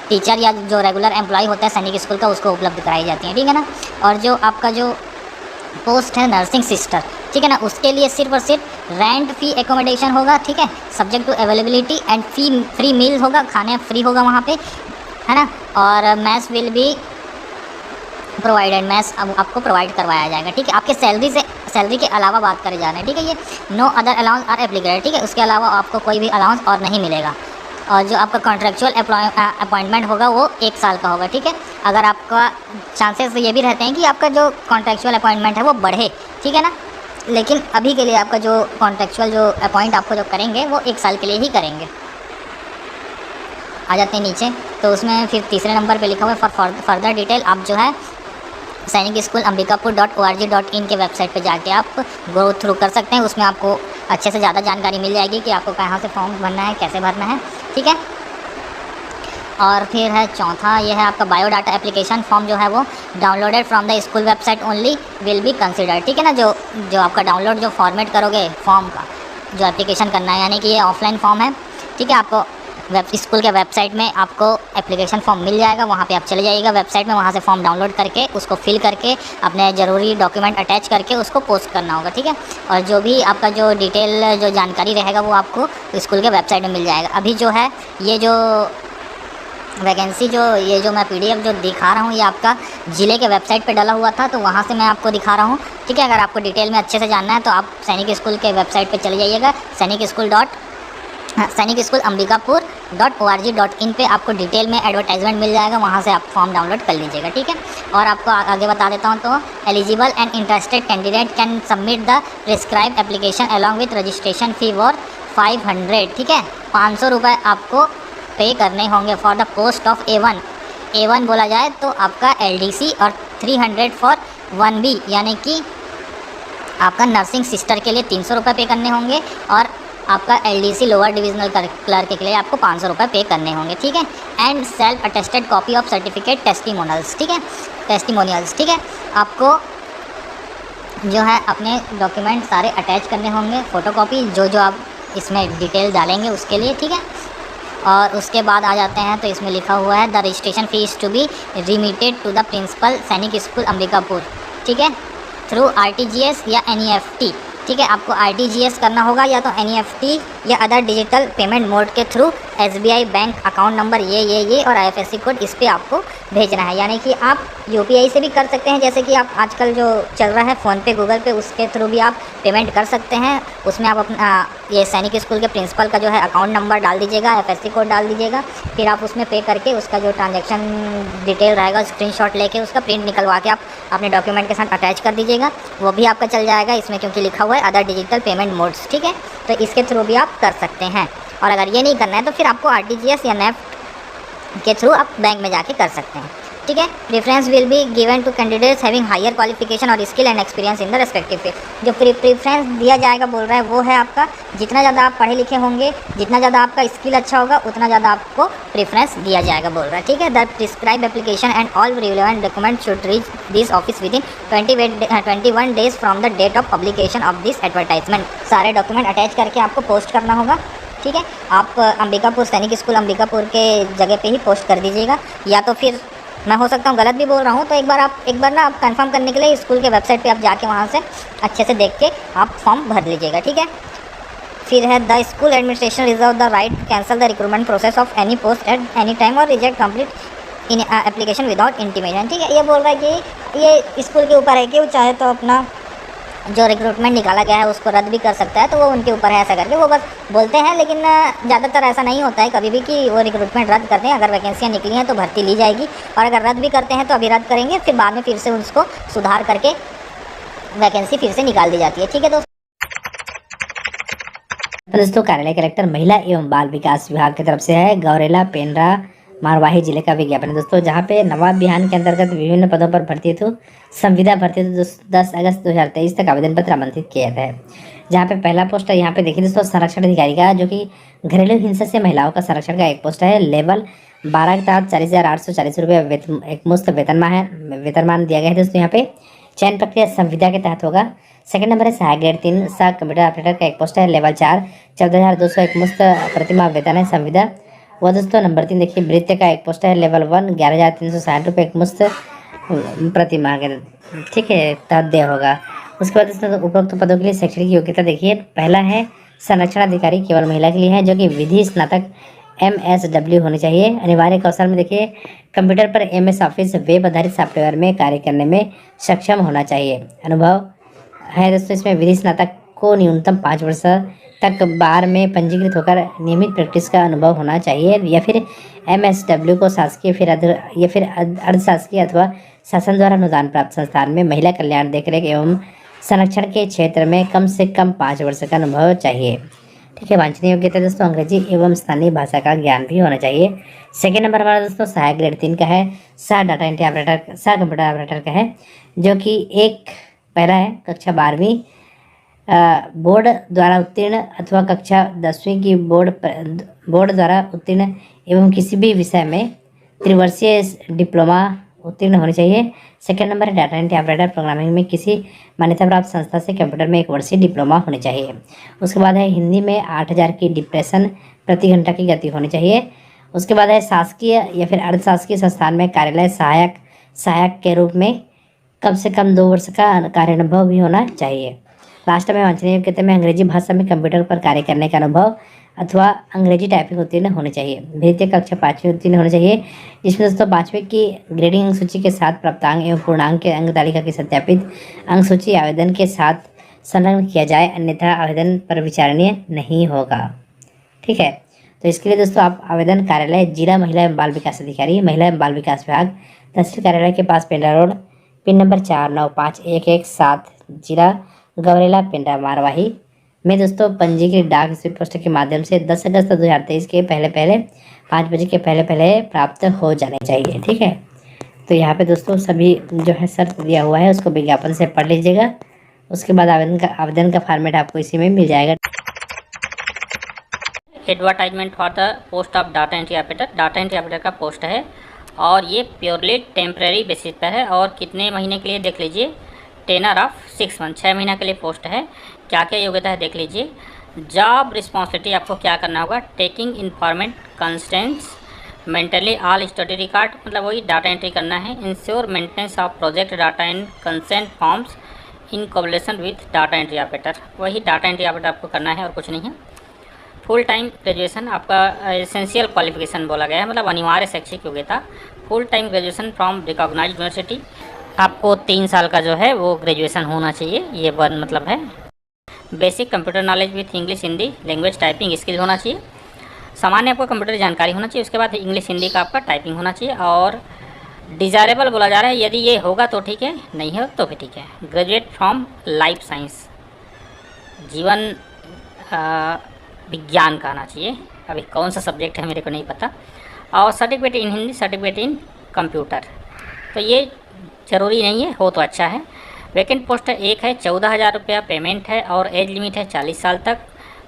टीचर या जो रेगुलर एम्प्लॉय होता है सैनिक स्कूल का उसको उपलब्ध कराई जाती हैं, ठीक है ना। और जो आपका जो पोस्ट है नर्सिंग सिस्टर, ठीक है ना, उसके लिए सिर्फ और सिर्फ रेंट फी एकोमोडेशन होगा, ठीक है, subject to availability and free meal होगा, खाने फ्री होगा वहाँ पे, है ना। और maths will be provided, maths अब आपको प्रोवाइड करवाया जाएगा, ठीक है। आपके सैलरी के अलावा बात करे जा रहे हैं, ठीक है। ये no other allowance are applicable, ठीक है, उसके अलावा आपको कोई भी अलाउंस और नहीं मिलेगा। और जो आपका कॉन्ट्रेक्चुअल अपॉइंटमेंट होगा वो 1 साल का होगा, ठीक है। अगर आपका चांसेस ये भी रहते हैं कि आपका जो कॉन्ट्रेक्चुअल अपॉइंटमेंट है वो बढ़े, ठीक है ना, लेकिन अभी के लिए आपका जो कॉन्ट्रेक्चुअल जो अपॉइंट आपको जो करेंगे वो 1 साल के लिए ही करेंगे। आ जाते हैं नीचे, तो उसमें फिर तीसरे नंबर पे लिखा हुआ है फॉर फर्दर डिटेल आप जो है सैनिक स्कूल ambikapur.org.in के वेबसाइट पे जाके आप गो थ्रू कर सकते हैं। उसमें आपको अच्छे से ज़्यादा जानकारी मिल जाएगी कि आपको कहाँ से फॉर्म भरना है, कैसे भरना है, ठीक है। और फिर है चौथा, ये है आपका बायोडाटा एप्लीकेशन फॉर्म जो है वो downloaded from the school website only will be considered, ठीक है ना। जो आपका डाउनलोड जो फॉर्मेट करोगे फॉर्म का जो एप्लीकेशन करना है, यानी कि ये ऑफलाइन फॉर्म है, ठीक है। आपको स्कूल के वेबसाइट में आपको एप्लीकेशन फॉर्म मिल जाएगा, वहाँ पे आप चले जाइएगा वेबसाइट में, वहाँ से फॉर्म डाउनलोड करके उसको फिल करके अपने ज़रूरी डॉक्यूमेंट अटैच करके उसको पोस्ट करना होगा, ठीक है। और जो भी आपका जो डिटेल जो जानकारी रहेगा वो आपको स्कूल के वेबसाइट में मिल जाएगा। अभी जो है ये जो वैकेंसी ये जो मैं PDF जो दिखा रहा हूँ ये आपका ज़िले के वेबसाइट पे डाला हुआ था, तो वहाँ से मैं आपको दिखा रहा हूँ, ठीक है। अगर आपको डिटेल में अच्छे से जानना है तो आप सैनिक स्कूल के वेबसाइट पे चले जाइएगा, सैनिक स्कूल ambikapur.org.in पे आपको डिटेल में एडवर्टाइजमेंट मिल जाएगा, वहाँ से आप फॉर्म डाउनलोड कर लीजिएगा, ठीक है। और आपको आगे बता देता हूँ, तो eligible and interested candidate can submit the prescribe application along with registration fee for 500, ठीक है, 500 रुपये आपको पे करने होंगे for the post of A1 बोला जाए तो आपका LDC, और 300 फॉर 1B यानी कि आपका नर्सिंग सिस्टर के लिए 300 रुपये पे करने होंगे, और आपका LDC लोअर डिविजनल क्लर्क के लिए आपको 500 रुपये पे करने होंगे, ठीक है। And self attested copy of certificate testimonials, ठीक है। आपको जो है अपने डॉक्यूमेंट सारे अटैच करने होंगे, फ़ोटोकॉपी जो आप इसमें डिटेल डालेंगे उसके लिए, ठीक है। और उसके बाद आ जाते हैं, तो इसमें लिखा हुआ है the registration fees to be remitted to the principal Sainik school Ambikapur, ठीक है, थ्रू RTGS या NEFT, ठीक है। आपको RTGS करना होगा या तो NEFT या अदर डिजिटल पेमेंट मोड के through SBI bank account number ये और IFSC कोड इस पर आपको भेजना है, यानी कि आप UPI से भी कर सकते हैं, जैसे कि आप आजकल जो चल रहा है फ़ोनपे, गूगल पे, उसके थ्रू भी आप पेमेंट कर सकते हैं। उसमें आप अपना ये सैनिक स्कूल के प्रिंसिपल का जो है अकाउंट नंबर डाल दीजिएगा, IFSC कोड डाल दीजिएगा, फिर आप उसमें पे करके उसका जो ट्रांजैक्शन डिटेल रहेगा स्क्रीनशॉट लेके उसका प्रिंट निकलवा के आप अपने डॉक्यूमेंट के साथ अटैच कर दीजिएगा, वो भी आपका चल जाएगा इसमें, क्योंकि लिखा हुआ है अदर डिजिटल पेमेंट मोड्स, ठीक है। तो इसके थ्रू भी आप कर सकते हैं। और अगर ये नहीं करना है तो फिर आपको RTGS या NEFT के थ्रू आप बैंक में जाके कर सकते हैं, ठीक है। Preference will be given to candidates having higher qualification और skill and experience in the respective field. जो प्रेफरेंस दिया जाएगा बोल रहा है वो है आपका जितना ज़्यादा आप पढ़े लिखे होंगे, जितना ज़्यादा आपका स्किल अच्छा होगा, उतना ज़्यादा आपको प्रेफरेंस दिया जाएगा बोल रहा है, ठीक है। The prescribe application and all relevant document should reach this office within 21 days from the date of publication of this advertisement. सारे डॉक्यूमेंट अटैच करके आपको पोस्ट करना होगा, ठीक है। आप अंबिकापुर सैनिक स्कूल अंबिकापुर के जगह पे ही पोस्ट कर दीजिएगा, या तो फिर मैं हो सकता हूँ गलत भी बोल रहा हूँ, तो एक बार ना आप कंफर्म करने के लिए स्कूल के वेबसाइट पे आप जाके वहाँ से अच्छे से देख के आप फॉर्म भर लीजिएगा, ठीक है। फिर है the school administration reserve the right to cancel the recruitment process of any post at any time और reject complete in application without intimation, ठीक है। ये बोल रहा है कि ये स्कूल के ऊपर है कि वो चाहे तो अपना जो रिक्रूटमेंट निकाला गया है उसको रद्द भी कर सकता है, तो वो उनके ऊपर है ऐसा करके वो बस बोलते हैं। लेकिन ज़्यादातर ऐसा नहीं होता है कभी भी कि वो रिक्रूटमेंट रद्द करते हैं। अगर वैकेंसियाँ निकली हैं तो भर्ती ली जाएगी, और अगर रद्द भी करते हैं तो अभी रद्द करेंगे, फिर बाद में फिर से उसको सुधार करके वैकेंसी फिर से निकाल दी जाती है। ठीक है दोस्तों, कार्यालय कलेक्टर महिला एवं बाल विकास विभाग की तरफ से है गौरेला पेंड्रा मारवाही जिले का विज्ञापन है दोस्तों, जहाँ पे नवाब बिहान के अंतर्गत विभिन्न पदों पर भर्ती हेतु संविदा भर्ती हेतु 10 अगस्त 2023 तक आवेदन पत्र आमंत्रित किया गया है। जहाँ पे पहला पोस्ट है, यहाँ पे देखिए दोस्तों, संरक्षण अधिकारी का, जो कि घरेलू हिंसा से महिलाओं का संरक्षण का एक पोस्ट है। लेवल 12 के तहत 40,840 रुपये एक मुश्त वेतनमान दिया गया है दोस्तों। यहाँ पे चयन प्रक्रिया संविदा के तहत होगा। सेकंड नंबर है सहायक ग्रेड 3 सा कंप्यूटर ऑपरेटर का एक पोस्ट है। लेवल 4 14,200 एक मुश्त प्रतिमाह वेतन है संविदा। वह दोस्तों नंबर 3 देखिए वृत्य का एक पोस्ट है। लेवल 1 11,360 रुपये एक मुश्त प्रतिमाह के, ठीक है, तहत दिया होगा। उसके बाद दोस्तों उपरोक्त पदों के लिए शैक्षणिक योग्यता देखिए, पहला है संरक्षण अधिकारी, केवल महिला के लिए है, जो कि विधि स्नातक MSW होनी चाहिए। अनिवार्य कौशल में देखिए कंप्यूटर पर MS ऑफिस वेब आधारित सॉफ्टवेयर में कार्य करने में सक्षम होना चाहिए। अनुभव है दोस्तों इसमें विधि स्नातक को न्यूनतम 5 वर्ष तक बार में पंजीकृत होकर नियमित प्रैक्टिस का अनुभव होना चाहिए, या फिर MSW को शासकीय या फिर अर्धशासकीय अथवा शासन द्वारा अनुदान प्राप्त संस्थान में महिला कल्याण देखरेख एवं संरक्षण के क्षेत्र में कम से कम 5 वर्ष का अनुभव चाहिए। ठीक है, वांछनीय योग्यता दोस्तों अंग्रेजी एवं स्थानीय भाषा का ज्ञान भी होना चाहिए। सेकेंड नंबर हमारा दोस्तों सहायक ग्रेड 3 का है, सा डाटा एंट्री ऑपरेटर, सा कंप्यूटर ऑपरेटर का है, जो कि एक पहला है कक्षा 12वीं बोर्ड द्वारा उत्तीर्ण अथवा कक्षा 10वीं की बोर्ड द्वारा उत्तीर्ण एवं किसी भी विषय में त्रिवर्षीय डिप्लोमा उत्तीर्ण होनी चाहिए। सेकंड नंबर है डाटा एंट्री ऑपरेटर, प्रोग्रामिंग में किसी मान्यता प्राप्त संस्था से कंप्यूटर में 1 वर्षीय डिप्लोमा होनी चाहिए। उसके बाद है हिंदी में 8000 की डिप्रेशन प्रति घंटा की गति होनी चाहिए। उसके बाद है शासकीय या फिर अर्धशासकीय संस्थान में कार्यालय सहायक के रूप में कम से कम 2 वर्ष का कार्यानुभव भी होना चाहिए। लास्ट में वांछनीय योग्यता में अंग्रेजी भाषा में कंप्यूटर पर कार्य करने का अनुभव अथवा अंग्रेजी टाइपिंग उत्तीर्ण होनी चाहिए। द्वितीय कक्षा 5वीं उत्तीर्ण होनी चाहिए, जिसमें दोस्तों 5वीं की ग्रेडिंग अंक सूची के साथ प्राप्तांक एवं पूर्णांक के अंक तालिका की सत्यापित अंक सूची आवेदन के साथ संलग्न किया जाए, अन्यथा आवेदन पर विचारणीय नहीं होगा। ठीक है, तो इसके लिए दोस्तों आप आवेदन कार्यालय जिला महिला एवं बाल विकास अधिकारी, महिला एवं बाल विकास विभाग, तहसील कार्यालय के पास पेंड्रा रोड, पिन नंबर 495117, जिला गौरेला पेंड्रा मारवाही में दोस्तों पंजीकृत डाक स्पीड पोस्ट के माध्यम से 10 अगस्त 2023 के पहले 5 बजे के पहले प्राप्त हो जाने चाहिए। ठीक है, तो यहाँ पे दोस्तों सभी जो है शर्त दिया हुआ है उसको विज्ञापन से पढ़ लीजिएगा। उसके बाद आवेदन का फॉर्मेट आपको इसी में मिल जाएगा। Advertisement for the post of data entry operator का पोस्ट है, और ये प्योरली टेम्परेरी बेसिस पर है। और कितने महीने के लिए देख लीजिए, टेनर ऑफ 6 मंथ, 6 महीना के लिए पोस्ट है। क्या क्या योग्यता है देख लीजिए। जॉब रिस्पॉन्सिबिलिटी आपको क्या करना होगा, taking informed consents mentally all study record, मतलब वही डाटा एंट्री करना है। Ensure maintenance of project data and consent forms in collation with data entry operator, वही डाटा एंट्री ऑपरेटर आपको करना है और कुछ नहीं है। फुल टाइम ग्रेजुएशन आपका एसेंशियल क्वालिफिकेशन बोला गया है, मतलब अनिवार्य शैक्षिक योग्यता। Full time graduation from recognised university, आपको 3 साल का जो है वो ग्रेजुएशन होना चाहिए, ये मतलब है। Basic computer knowledge with English Hindi language typing skill होना चाहिए। सामान्य आपको कंप्यूटर जानकारी होना चाहिए। उसके बाद इंग्लिश हिंदी का आपका टाइपिंग होना चाहिए। और डिज़ायरेबल बोला जा रहा है, यदि ये होगा तो ठीक है, नहीं हो तो भी ठीक है। ग्रेजुएट फ्रॉम लाइफ साइंस, जीवन विज्ञान का आना चाहिए। अभी कौन सा सब्जेक्ट है मेरे को नहीं पता। और certificate in Hindi, certificate in computer, तो ये ज़रूरी नहीं है, हो तो अच्छा है। वैकेंट पोस्ट है, एक है, 14,000 रुपया पेमेंट है, और एज लिमिट है 40 साल तक।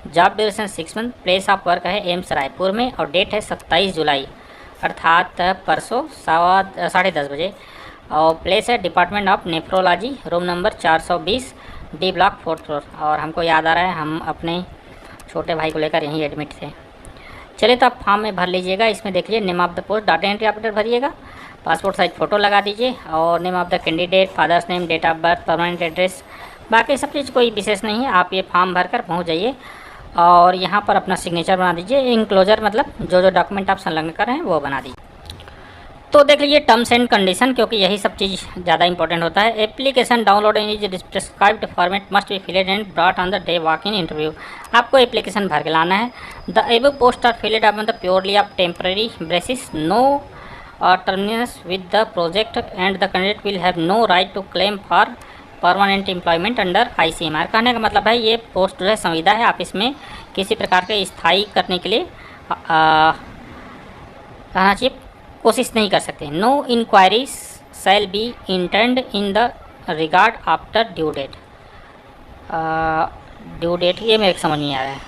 Job duration 6 month. Place of work है एम्स रायपुर में, और डेट है 27 जुलाई अर्थात परसों 10:30 बजे। और प्लेस है department of nephrology, room number 420, D block 4th floor. और हमको याद आ रहा है हम अपने छोटे भाई को लेकर यहीं एडमिट थे। चलिए, तो आप फॉर्म में भर लीजिएगा। इसमें देख लीजिए, name of the post data entry operator भरिएगा, पासपोर्ट साइज फ़ोटो लगा दीजिए, और name of the candidate, father's name, date of birth, permanent address, बाकी सब चीज़ कोई विशेष नहीं है। आप ये फॉर्म भरकर पहुंच जाइए, और यहाँ पर अपना सिग्नेचर बना दीजिए। इंक्लोजर मतलब जो डॉक्यूमेंट आप संलग्न कर रहे हैं वो बना दीजिए। तो देख लीजिए टर्म्स एंड कंडीशन, क्योंकि यही सब चीज़ ज़्यादा इंपॉर्टेंट होता है। Application download in is prescribed format must be filled and brought on the day walk in interview. आपको एप्लीकेशन भर के लाना है। The above post are filled on the purely of temporary basis, no terminates with the project and the candidate will have no right to claim for permanent employment under ICMR। कहने का मतलब है ये पोस्ट जो है संविदा है, आप इसमें किसी प्रकार के स्थायी करने के लिए कहना चाहिए कोशिश नहीं कर सकते। No inquiries shall be interned in the regard after due date. Due date ये मेरे समझ नहीं आ रहा है।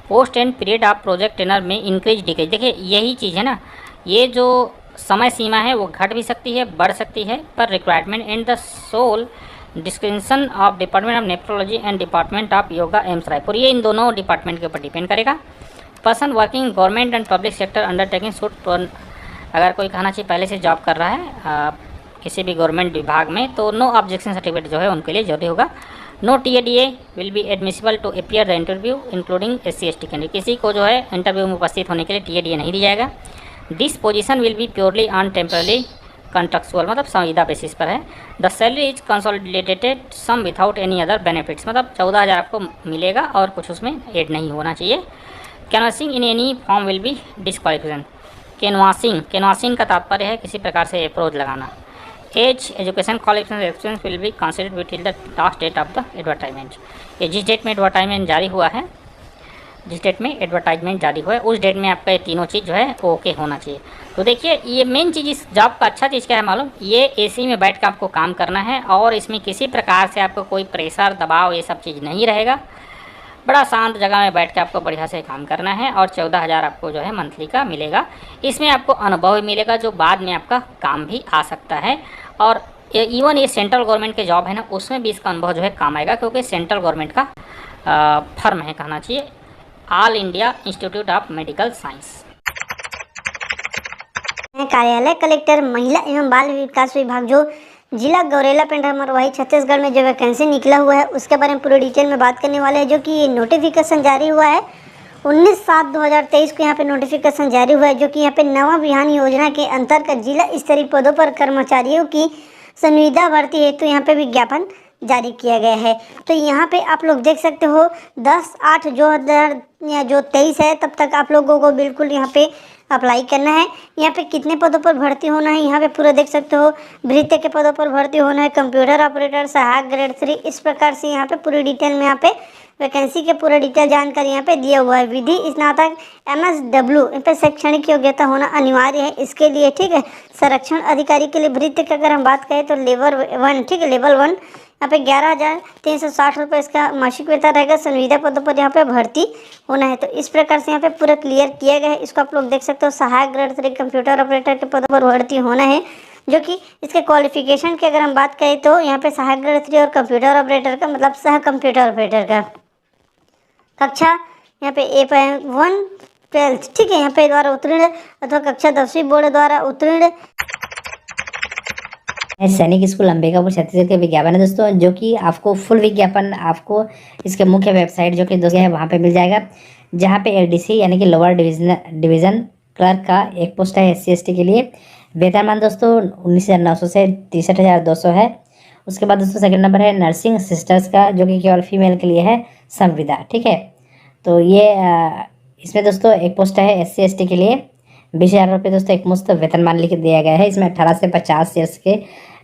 Post and period of project tenure में इंक्रीज डिक्रीज, देखिए यही चीज़ है ना, ये जो समय सीमा है वो घट भी सकती है बढ़ सकती है, पर requirement and the sole description of department of nephrology and department of yoga AIIMS Raipur, ये इन दोनों डिपार्टमेंट के ऊपर डिपेंड करेगा। Person working government and public sector undertaking should, अगर कोई कहना चाहिए पहले से जॉब कर रहा है किसी भी गवर्नमेंट विभाग में, तो नो ऑब्जेक्शन सर्टिफिकेट जो है उनके लिए जरूरी होगा। No TADA will be admissible to appear the interview including SC/ST candidate, किसी को जो है इंटरव्यू में उपस्थित होने के लिए TADA नहीं दिया जाएगा। This position will be purely on temporary contractual, मतलब संविदा बेसिस पर है। The salary is consolidated sum without any other benefits, मतलब 14,000 आपको मिलेगा और कुछ उसमें ऐड नहीं होना चाहिए। Canvassing in any form will be disqualification. Canvassing का तात्पर्य है किसी प्रकार से अप्रोच लगाना। Age, education, qualification, experience will be considered till the last date of the advertisement. ये जिस डेट में एडवर्टाइजमेंट जारी हुआ है, उस डेट में आपका ये तीनों चीज़ जो है ओके होना चाहिए। तो देखिए ये मेन चीज़ इस जॉब का अच्छा चीज़ क्या है मालूम, ये AC में बैठ कर आपको काम करना है और इसमें किसी प्रकार से आपको कोई प्रेशर दबाव ये सब चीज़ नहीं रहेगा। बड़ा शांत जगह में बैठ के आपको बढ़िया से काम करना है और 14,000 आपको जो है मंथली का मिलेगा। इसमें आपको अनुभव भी मिलेगा जो बाद में आपका काम भी आ सकता है। और इवन ये सेंट्रल गवर्नमेंट के जॉब है ना, उसमें भी इसका अनुभव जो है काम आएगा, क्योंकि सेंट्रल गवर्नमेंट का फर्म है कहना चाहिए, all India institute of medical science. कार्यालय कलेक्टर महिला एवं बाल विकास विभाग जो जिला गौरेला पेंड्रा मरवाही छत्तीसगढ़ में जो वैकेंसी निकला हुआ है उसके बारे में पूरे डिटेल में बात करने वाले हैं। जो कि ये नोटिफिकेशन जारी हुआ है 19/7/2023 को यहाँ पे नोटिफिकेशन जारी हुआ है, जो कि यहाँ पे नवा बिहान योजना के अंतर्गत जिला स्तरीय पदों पर कर्मचारियों की संविदा भर्ती हेतु यहाँ पे विज्ञापन जारी किया गया है। तो यहाँ पे आप लोग देख सकते हो 10/8/2023 है, तब तक आप लोगों को बिल्कुल यहाँ पे अप्लाई करना है। यहाँ पे कितने पदों पर भर्ती होना है यहाँ पे पूरा देख सकते हो। भृत्य के पदों पर भर्ती होना है, कंप्यूटर ऑपरेटर, सहायक ग्रेड 3, इस प्रकार से यहाँ पे पूरी डिटेल में यहाँ पे वैकेंसी के पूरा डिटेल जानकारी यहाँ पे दिया हुआ है। विधि स्नातक MSW इन पर शैक्षणिक योग्यता होना अनिवार्य है इसके लिए, ठीक है। संरक्षण अधिकारी के लिए भृत्य की अगर हम बात करें तो लेवल 1, ठीक है, लेवल 1 यहाँ पे 11,360 रुपये इसका मासिक वेतन रहेगा। संविदा पदों पर यहाँ पे भर्ती होना है। तो इस प्रकार से यहाँ पे पूरा क्लियर किया गया है, इसको आप लोग देख सकते हो। सहायक ग्रेड 3 कंप्यूटर ऑपरेटर के पदों पर भर्ती होना है, जो कि इसके क्वालिफिकेशन की अगर हम बात करें तो यहाँ पे सहायक ग्रेड 3 और कंप्यूटर ऑपरेटर का मतलब सह कंप्यूटर ऑपरेटर का कक्षा यहाँ पे 1 12th, ठीक है, यहाँ पे द्वारा उत्तीर्ण अथवा कक्षा 10वीं बोर्ड द्वारा उत्तीर्ण। सैनिक स्कूल अंबिकापुर छत्तीसगढ़ के विज्ञापन है दोस्तों, जो कि आपको फुल विज्ञापन आपको इसके मुख्य वेबसाइट जो कि दोस्तों है वहाँ पे मिल जाएगा, जहाँ पे LDC यानी कि लोअर डिवीज़न क्लर्क का एक पोस्ट है SC/ST के लिए। वेतनमान दोस्तों 19,900 से 63,200 है। उसके बाद दोस्तों सेकंड नंबर है नर्सिंग सिस्टर्स का, जो कि केवल फीमेल के लिए है संविदा, ठीक है। तो ये इसमें दोस्तों एक पोस्ट है SC/ST के लिए 20,000 रुपये दोस्तों एक मुफ्त वेतनमान लिख दिया गया है। इसमें 18 से 50 ईयर्स के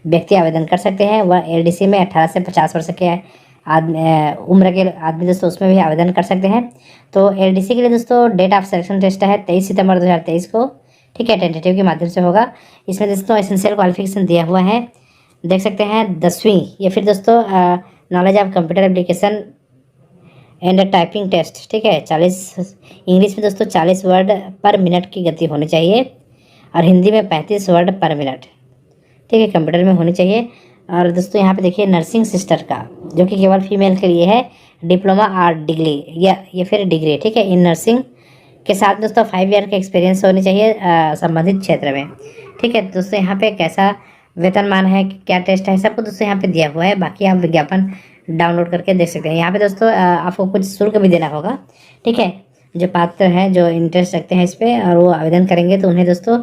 व्यक्ति आवेदन कर सकते हैं। वह LDC में 18 से 50 वर्ष के उम्र के आदमी दोस्तों उसमें भी आवेदन कर सकते हैं। तो LDC के लिए दोस्तों डेट ऑफ सिलेक्शन टेस्ट है 23 सितंबर 2023 को, ठीक है, टेंटेटिव के माध्यम से होगा। इसमें दोस्तों एसेंशियल क्वालिफिकेशन दिया हुआ है, देख सकते हैं 10वीं, या फिर दोस्तों knowledge of computer application and typing test, ठीक है। 40 इंग्लिश में दोस्तों 40 वर्ड पर मिनट की गति होनी चाहिए और हिंदी में 35 वर्ड पर मिनट, ठीक है, कंप्यूटर में होनी चाहिए। और दोस्तों यहाँ पे देखिए नर्सिंग सिस्टर का, जो कि केवल फीमेल के लिए है, डिप्लोमा और डिग्री या फिर डिग्री, ठीक है, इन नर्सिंग के साथ दोस्तों 5 ईयर का एक्सपीरियंस होनी चाहिए संबंधित क्षेत्र में, ठीक है। दोस्तों यहाँ पे कैसा वेतनमान है, क्या टेस्ट है, सबको दोस्तों यहाँ पे दिया हुआ है। बाकी आप विज्ञापन डाउनलोड करके देख सकते हैं। यहाँ पे दोस्तों आपको कुछ शुल्क भी देना होगा, ठीक है। जो पात्र हैं, जो इंटरेस्ट रखते हैं इस पर और वो आवेदन करेंगे तो उन्हें दोस्तों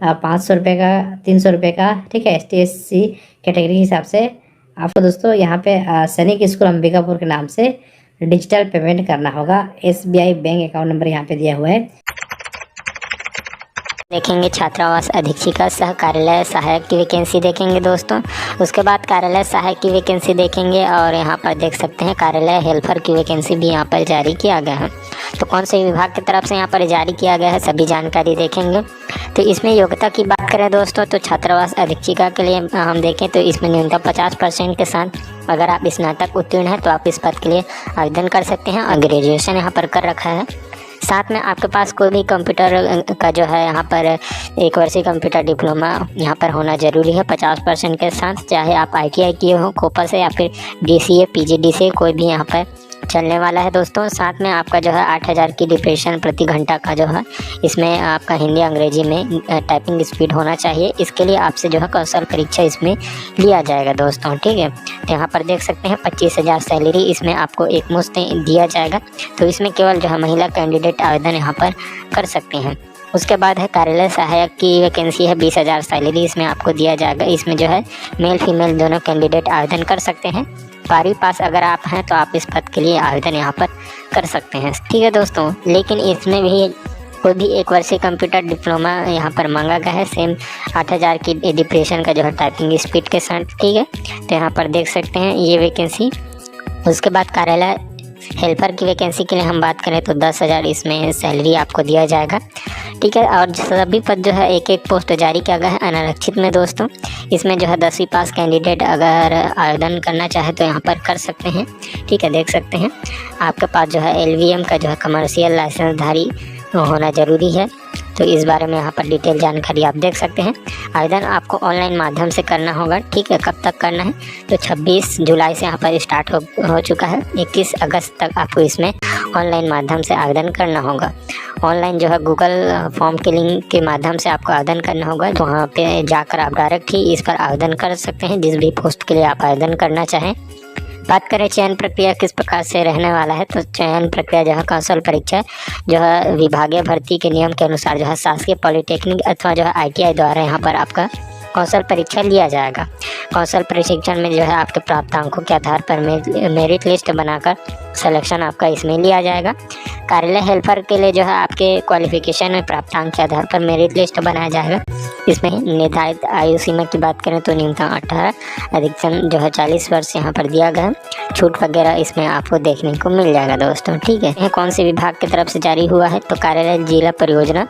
500 रुपये का, 300 रुपये का, ठीक है। ST/SC कैटेगरी के हिसाब से आपको दोस्तों यहाँ पे सैनिक स्कूल अंबिकापुर के नाम से डिजिटल पेमेंट करना होगा। SBI बैंक अकाउंट नंबर यहाँ पे दिया हुआ है। देखेंगे छात्रावास अधीक्षिका सह कार्यालय सहायक की वैकेंसी देखेंगे दोस्तों। उसके बाद कार्यालय सहायक की वैकेंसी देखेंगे और यहाँ पर देख सकते हैं कार्यालय हेल्पर की वैकेंसी भी यहाँ पर जारी किया गया है। तो कौन से विभाग की तरफ से यहाँ पर जारी किया गया है सभी जानकारी देखेंगे। तो इसमें योग्यता की बात करें दोस्तों तो छात्रावास अधीक्षिका के लिए हम देखें तो इसमें न्यूनतम 50% के साथ अगर आप स्नातक उत्तीर्ण हैं तो आप इस पद के लिए आवेदन कर सकते हैं और ग्रेजुएशन यहाँ पर कर रखा है। साथ में आपके पास कोई भी कंप्यूटर का जो है यहाँ पर 1 वर्षीय कंप्यूटर डिप्लोमा यहाँ पर होना ज़रूरी है 50% के साथ, चाहे आप ITI किए हो कोपा से या फिर DCA PGD से कोई भी यहाँ पर चलने वाला है दोस्तों। साथ में आपका जो है 8000 की डिप्रेशन प्रति घंटा का जो है इसमें आपका हिंदी अंग्रेजी में टाइपिंग स्पीड होना चाहिए। इसके लिए आपसे जो है कौशल परीक्षा इसमें लिया जाएगा दोस्तों, ठीक है। तो यहाँ पर देख सकते हैं 25,000 सैलरी इसमें आपको एक मुश्त दिया जाएगा। तो इसमें केवल जो है महिला कैंडिडेट आवेदन यहाँ पर कर सकते हैं। उसके बाद है कार्यालय सहायक की वैकेंसी है 20,000 सैलरी इसमें आपको दिया जाएगा। इसमें जो है मेल फीमेल दोनों कैंडिडेट आवेदन कर सकते हैं। 12वीं पास अगर आप हैं तो आप इस पद के लिए आवेदन यहाँ पर कर सकते हैं, ठीक है दोस्तों। लेकिन इसमें भी कोई भी 1 वर्षीय कंप्यूटर डिप्लोमा यहाँ पर मांगा गया है सेम 8000 की डिप्रेशन का जो है टाइपिंग स्पीड के साथ, ठीक है। तो यहाँ पर देख सकते हैं ये वैकेंसी। उसके बाद कार्यालय हेल्पर की वैकेंसी के लिए हम बात करें तो 10,000 इसमें सैलरी आपको दिया जाएगा, ठीक है। और सभी पद जो है एक पोस्ट जारी किया गया है अनारक्षित में दोस्तों। इसमें जो है 10वीं पास कैंडिडेट अगर आवेदन करना चाहे तो यहाँ पर कर सकते हैं, ठीक है। देख सकते हैं आपके पास जो है LVM का जो है कमर्शियल लाइसेंसधारी होना ज़रूरी है। तो इस बारे में यहाँ पर डिटेल जानकारी आप देख सकते हैं। आवेदन आपको ऑनलाइन माध्यम से करना होगा, ठीक है। कब तक करना है तो 26 जुलाई से यहाँ पर स्टार्ट हो चुका है। 21 अगस्त तक आपको इसमें ऑनलाइन माध्यम से आवेदन करना होगा। ऑनलाइन जो है गूगल फॉर्म के लिंक के माध्यम से आपको आवेदन करना होगा। तो वहाँ पे जाकर आप डायरेक्ट ही इस पर आवेदन कर सकते हैं जिस भी पोस्ट के लिए आप आवेदन करना चाहें। बात करें चयन प्रक्रिया किस प्रकार से रहने वाला है तो चयन प्रक्रिया जो है कौशल परीक्षा जो है विभागीय भर्ती के नियम के अनुसार जो है शासकीय पॉलिटेक्निक अथवा जो है ITI द्वारा यहाँ पर आपका कौशल परीक्षा लिया जाएगा। कौशल प्रशिक्षण में जो है आपके प्राप्तांकों के आधार पर मेरिट लिस्ट बनाकर सिलेक्शन आपका इसमें लिया जाएगा। कार्यालय हेल्पर के लिए जो है आपके क्वालिफिकेशन में प्राप्तांक के आधार पर मेरिट लिस्ट बनाया जाएगा। इसमें निर्धारित आयु सीमा की बात करें तो न्यूनतम 18 अधिकतम जो है 40 वर्ष यहाँ पर दिया गया। छूट वगैरह इसमें आपको देखने को मिल जाएगा दोस्तों, ठीक है। यह कौन से विभाग की तरफ से जारी हुआ है तो कार्यालय जिला परियोजना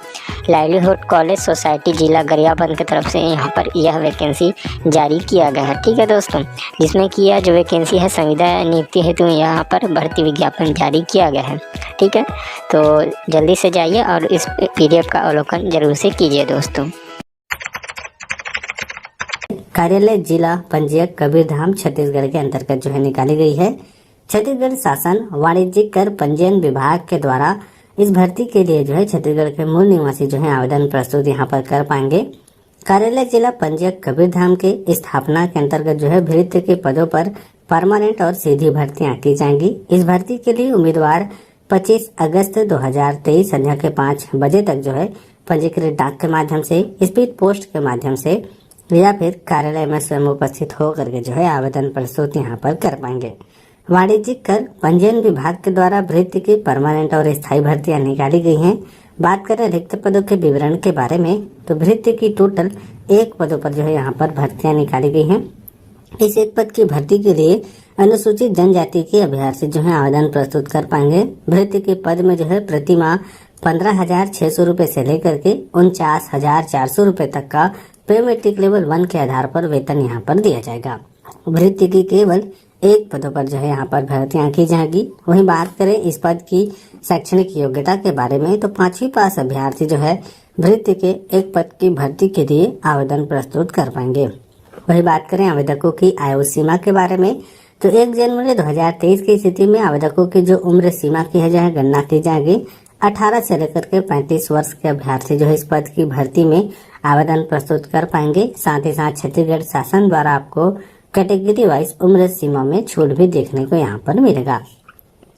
लाइवलीहुड कॉलेज सोसाइटी जिला गरियाबंद की तरफ से यहाँ पर यह वैकेंसी जारी किया गया है, ठीक है दोस्तों। जिसमें कि यह जो वैकेंसी है संविदा नियुक्ति हेतु यहाँ पर भर्ती विज्ञापन जारी किया गया है, ठीक है। तो जल्दी से जाइए और इस PDF का अवलोकन जरूर से कीजिए दोस्तों। कार्यालय जिला पंजीयक कबीरधाम छत्तीसगढ़ के अंतर्गत जो है निकाली गई है। छत्तीसगढ़ शासन वाणिज्यिक कर पंजीयन विभाग के द्वारा इस भर्ती के लिए जो है छत्तीसगढ़ के मूल निवासी जो है आवेदन प्रस्तुत यहाँ पर कर पाएंगे। कार्यालय जिला पंजीयक कबीरधाम के स्थापना के अंतर्गत जो है भृत्य के पदों पर परमानेंट और सीधी भर्तियां की जाएंगी। इस भर्ती के लिए उम्मीदवार 25 अगस्त 2023 संध्या के 5 बजे तक जो है पंजीकृत डाक के माध्यम से, स्पीड पोस्ट के माध्यम से या फिर कार्यालय में स्वयं उपस्थित होकर के जो है आवेदन प्रस्तुत यहाँ पर कर पाएंगे। वाणिज्यिक कर पंजीयन विभाग के द्वारा भृत्य की परमानेंट और स्थायी भर्तियां निकाली गई हैं। बात करें रिक्त पदों के विवरण के बारे में तो भृत्य की टोटल 1 पदों पर जो है यहाँ पर भर्तियां निकाली गई हैं। इस 1 पद की भर्ती के लिए अनुसूचित जनजाति के अभ्यर्थी जो है आवेदन प्रस्तुत कर पाएंगे। भृत्य के पद में जो है प्रति माह 15,600 रुपए से लेकर के 49,400 रुपए तक का पे मैट्रिक लेवल 1 के आधार पर वेतन यहाँ पर दिया जाएगा। भृत्य की केवल 1 पदों पर जो है यहाँ पर भर्तियां की जाएगी। वहीं बात करें इस पद की शैक्षणिक योग्यता के बारे में तो 5वीं पास अभ्यर्थी जो है भृत्य के 1 पद की भर्ती के लिए आवेदन प्रस्तुत कर पाएंगे। वही बात करें आवेदकों की आयु सीमा के बारे में तो 1 जनवरी 2023 की स्थिति में आवेदकों की जो उम्र सीमा की है जो है गणना की जाएगी। 18 से लेकर के 35 वर्ष के अभ्यर्थी जो है इस पद की भर्ती में आवेदन प्रस्तुत कर पाएंगे। साथ ही साथ छत्तीसगढ़ शासन द्वारा आपको कैटेगरी वाइज उम्र सीमा में छूट भी देखने को यहाँ पर मिलेगा।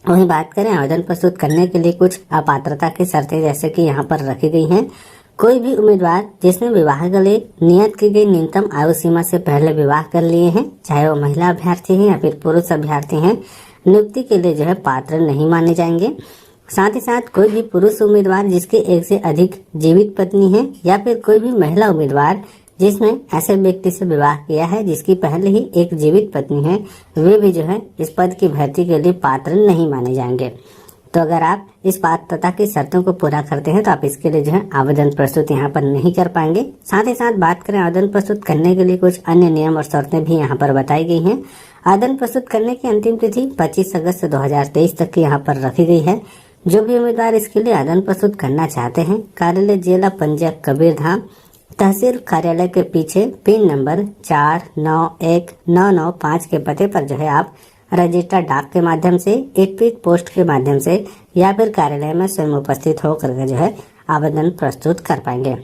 वहीं बात करें आवेदन प्रस्तुत करने के लिए कुछ अपात्रता की शर्तें जैसे कि यहाँ पर रखी गई हैं। कोई भी उम्मीदवार जिसने विवाह के लिए नियत की गई न्यूनतम आयु सीमा से पहले विवाह कर लिए हैं, चाहे वो महिला अभ्यर्थी हैं या फिर पुरुष अभ्यर्थी हैं, नियुक्ति के लिए जो है पात्र नहीं माने जाएंगे। साथ ही साथ कोई भी पुरुष उम्मीदवार जिसकी एक से अधिक जीवित पत्नी है या फिर कोई भी महिला उम्मीदवार जिसने ऐसे व्यक्ति से विवाह किया है जिसकी पहले ही एक जीवित पत्नी है, वे भी जो है इस पद की भर्ती के लिए पात्र नहीं माने जाएंगे। तो अगर आप इस पात्रता की शर्तों को पूरा करते हैं तो आप इसके लिए जो है आवेदन प्रस्तुत यहाँ पर नहीं कर पाएंगे। साथ ही साथ बात करें आवेदन प्रस्तुत करने के लिए कुछ अन्य नियम और शर्तें भी यहाँ पर बताई गई हैं। आवेदन प्रस्तुत करने की अंतिम तिथि 25 अगस्त 2023 तक की यहाँ पर रखी गई है। जो भी उम्मीदवार इसके लिए आवेदन प्रस्तुत करना चाहते हैं, कार्यालय जिला पंचायत कबीरधाम, तहसील कार्यालय के पीछे पिन नंबर 491995 के पते पर जो है आप रजिस्टर डाक के माध्यम से, स्पीड पोस्ट के माध्यम से या फिर कार्यालय में स्वयं उपस्थित होकर के जो है आवेदन प्रस्तुत कर पाएंगे।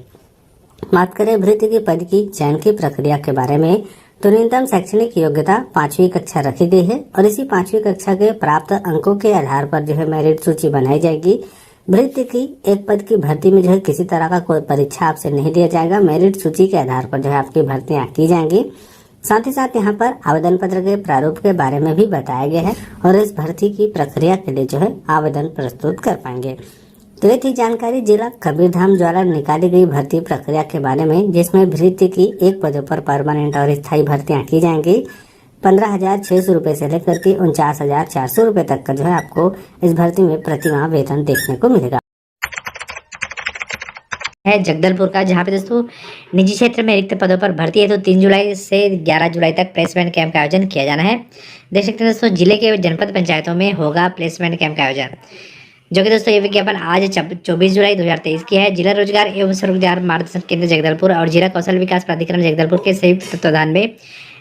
बात करें भर्ती की पद की चयन की प्रक्रिया के बारे में, तो न्यूनतम शैक्षणिक योग्यता 5वीं कक्षा रखी गई है और इसी 5वीं कक्षा के प्राप्त अंकों के आधार पर जो है मेरिट सूची बनाई जाएगी। भर्ती की एक पद की भर्ती में जो है किसी तरह का कोई परीक्षा आपसे नहीं लिया जाएगा। मेरिट सूची के आधार पर जो है आपकी भर्तियां की जाएंगी। साथ ही साथ यहाँ पर आवेदन पत्र के प्रारूप के बारे में भी बताया गया है और इस भर्ती की प्रक्रिया के लिए जो है आवेदन प्रस्तुत कर पाएंगे। तो ये थी जानकारी जिला कबीरधाम द्वारा निकाली गई भर्ती प्रक्रिया के बारे में, जिसमें भर्ती की एक पदों पर परमानेंट और स्थायी भर्तियां की जाएंगी। 15,600 रुपए से लेकर के 49,400 रुपए तक का जो है आपको इस भर्ती में प्रतिमाह वेतन देखने को मिलेगा। है जगदलपुर का, जहाँ पे दोस्तों निजी क्षेत्र में रिक्त पदों पर भर्ती है। तो 3 जुलाई से 11 जुलाई तक प्लेसमेंट कैंप का आयोजन किया जाना है। देख सकते हैं दोस्तों, जिले के जनपद पंचायतों में होगा प्लेसमेंट कैंप का आयोजन, जो कि दोस्तों ये विज्ञापन आज 24 जुलाई 2023 की है। जिला रोजगार एवं स्वरोजगार मार्गदर्शन केंद्र जगदलपुर और जिला कौशल विकास प्राधिकरण जगदलपुर के संयुक्त तत्वाधान में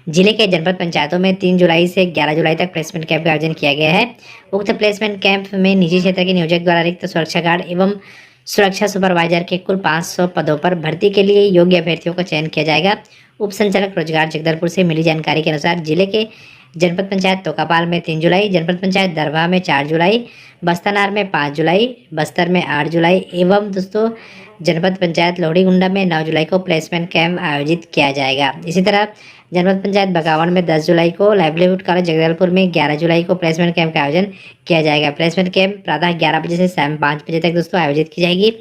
जिले के जनपद पंचायतों में 3 जुलाई से 11 जुलाई तक प्लेसमेंट कैंप का आयोजन किया गया है। उक्त प्लेसमेंट कैंप में निजी क्षेत्र के नियोजक द्वारा रिक्त सुरक्षा गार्ड एवं सुरक्षा सुपरवाइजर के कुल 500 पदों पर भर्ती के लिए योग्य अभ्यर्थियों का चयन किया जाएगा। उप संचालक रोजगार जगदलपुर से मिली जानकारी के अनुसार जिले के जनपद पंचायत तोकापाल में 3 जुलाई, जनपद पंचायत दरभा में 4 जुलाई, बस्तनार में 5 जुलाई, बस्तर में 8 जुलाई एवं दोस्तों जनपद पंचायत लोहड़ीगुंडा में 9 जुलाई को प्लेसमेंट कैंप आयोजित किया जाएगा। इसी तरह जनपद पंचायत बगावन में 10 जुलाई को, लाइवलीहुड कॉलेज जगदलपुर में 11 जुलाई को प्लेसमेंट कैंप का आयोजन किया जाएगा। प्लेसमेंट कैंप प्रातः 11 बजे से शाम 5 बजे तक दोस्तों आयोजित की जाएगी।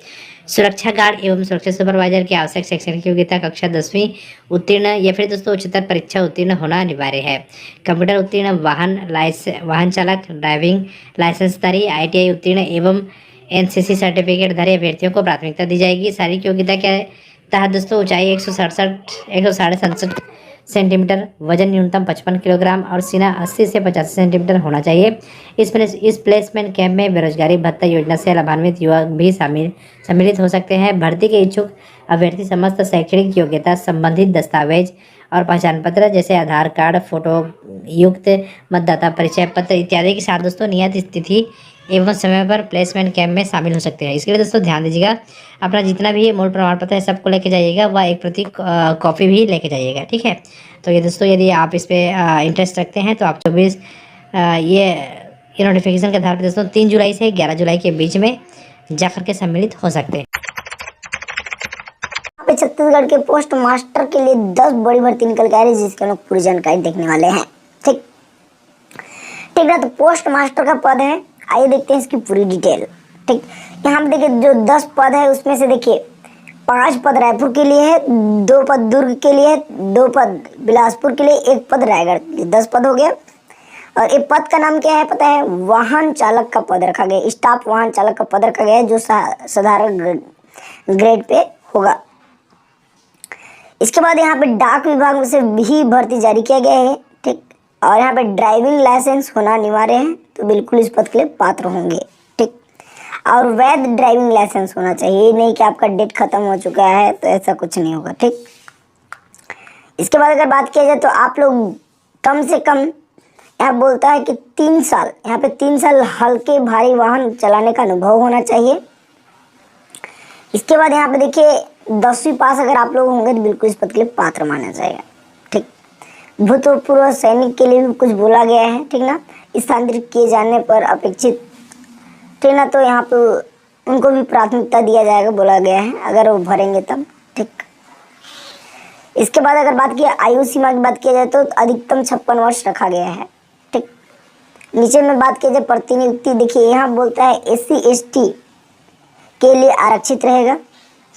सुरक्षा गार्ड एवं सुरक्षा सुपरवाइजर की आवश्यक शैक्षणिक योग्यता कक्षा 10वीं उत्तीर्ण या फिर दोस्तों उच्चतर परीक्षा उत्तीर्ण होना अनिवार्य है। कंप्यूटर उत्तीर्ण, वाहन चालक, ड्राइविंग लाइसेंसधारी, ITI उत्तीर्ण एवं NCC सर्टिफिकेट धारी अभ्यर्थियों को प्राथमिकता दी जाएगी। शारीरिक योग्यता के तहत दोस्तों ऊंचाई 167 सेंटीमीटर, वजन न्यूनतम 55 किलोग्राम और सीना 80 से 85 सेंटीमीटर होना चाहिए। इस प्लेसमेंट कैंप में बेरोजगारी भत्ता योजना से लाभान्वित युवक भी सम्मिलित हो सकते हैं। भर्ती के इच्छुक अभ्यर्थी समस्त शैक्षणिक योग्यता, संबंधित दस्तावेज और पहचान पत्र जैसे आधार कार्ड, फोटो युक्त मतदाता परिचय पत्र इत्यादि के साथ दोस्तों नियत तिथि एवं समय पर प्लेसमेंट कैंप में शामिल हो सकते हैं। इसके लिए दोस्तों ध्यान दीजिएगा, अपना जितना भी मूल प्रमाण पत्र है सबको लेके जाइएगा, वह एक प्रति कॉपी भी लेके जाइएगा, ठीक है। तो ये दोस्तों यदि आप इस पर इंटरेस्ट रखते हैं तो आप 24 ये नोटिफिकेशन के आधार पर दोस्तों 3 जुलाई से 11 जुलाई के बीच में जाकर के सम्मिलित हो सकते हैं। यहाँ पे छत्तीसगढ़ के पोस्ट मास्टर के लिए 10 बड़ी भर्ती निकल के आ रही है, जिसके हम लोग पूरी जानकारी देखने वाले हैं। ठीक ना, तो पोस्ट मास्टर का पद है, आइए देखते हैं इसकी पूरी डिटेल। ठीक, यहाँ पे देखिए जो 10 पद है उसमें से देखिए 5 पद रायपुर के लिए है, 2 पद दुर्ग के लिए है, 2 पद बिलासपुर के लिए, 1 पद रायगढ़, 10 पद हो गया। और ये पद का नाम क्या है पता है? वाहन चालक का पद रखा गया, स्टाफ वाहन चालक का पद रखा गया है, जो साधारण ग्रेड पे होगा। इसके बाद यहाँ पे डाक विभाग में से भी भर्ती जारी किया गया है। ठीक, और यहाँ पे ड्राइविंग लाइसेंस होना अनिवार्य है, तो बिल्कुल इस पद के लिए पात्र होंगे। ठीक, और वैध ड्राइविंग लाइसेंस होना चाहिए, नहीं कि आपका डेट खत्म हो चुका है, तो ऐसा कुछ नहीं होगा। ठीक, इसके बाद अगर बात किया जाए तो आप लोग कम से कम यहाँ बोलता है कि 3 साल, यहाँ पे 3 साल हल्के भारी वाहन चलाने का अनुभव होना चाहिए। इसके बाद यहाँ पे देखिए 10वीं पास अगर आप लोग होंगे तो बिल्कुल इस पद के लिए पात्र माना जाएगा। ठीक, भूतपूर्व सैनिक के लिए भी कुछ बोला गया है। ठीक ना, स्थानांतरित किए जाने पर अपेक्षित, ठीक ना, तो यहाँ पे उनको भी प्राथमिकता दिया जाएगा बोला गया है, अगर वो भरेंगे तब। ठीक, इसके बाद अगर बात की आयु सीमा की बात की जाए तो अधिकतम 56 वर्ष रखा गया है। ठीक, नीचे में बात की जाए प्रतिनियुक्ति, देखिए यहाँ बोलता है SC ST के लिए आरक्षित रहेगा।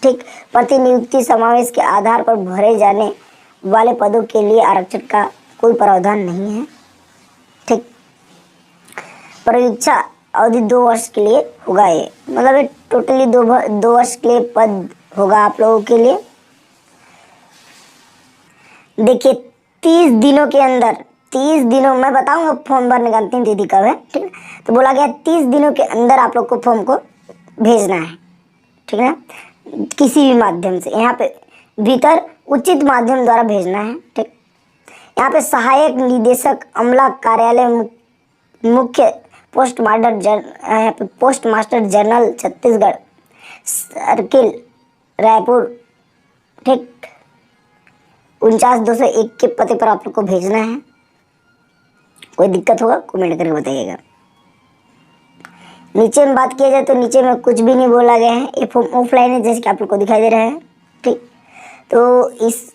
ठीक, प्रतिनियुक्ति समावेश के आधार पर भरे जाने वाले पदों के लिए आरक्षण का कोई प्रावधान नहीं है। ठीक, परीक्षा अवधि 2 वर्ष के लिए होगा, ये मतलब ये टोटली 2 वर्ष के लिए पद होगा आप लोगों के लिए। देखिए 30 दिनों के अंदर, 30 दिनों मैं बताऊंगा फॉर्म भरने का अंतिम तिथि कब है। ठीक है, तो बोला गया 30 दिनों के अंदर आप लोग को फॉर्म को भेजना है। ठीक है, किसी भी माध्यम से, यहाँ पे भीतर उचित माध्यम द्वारा भेजना है। ठीक, यहाँ पे सहायक निदेशक अमला कार्यालय मुख्य postmaster general Chhattisgarh circle Raipur, ठीक, 49,201 के पते पर आप लोग को भेजना है। कोई दिक्कत होगा कमेंट करके बताइएगा। नीचे में बात किया जाए तो नीचे में कुछ भी नहीं बोला गया है, ये फॉर्म ऑफलाइन है जैसे कि आप लोग को दिखाई दे रहा है। ठीक, तो इस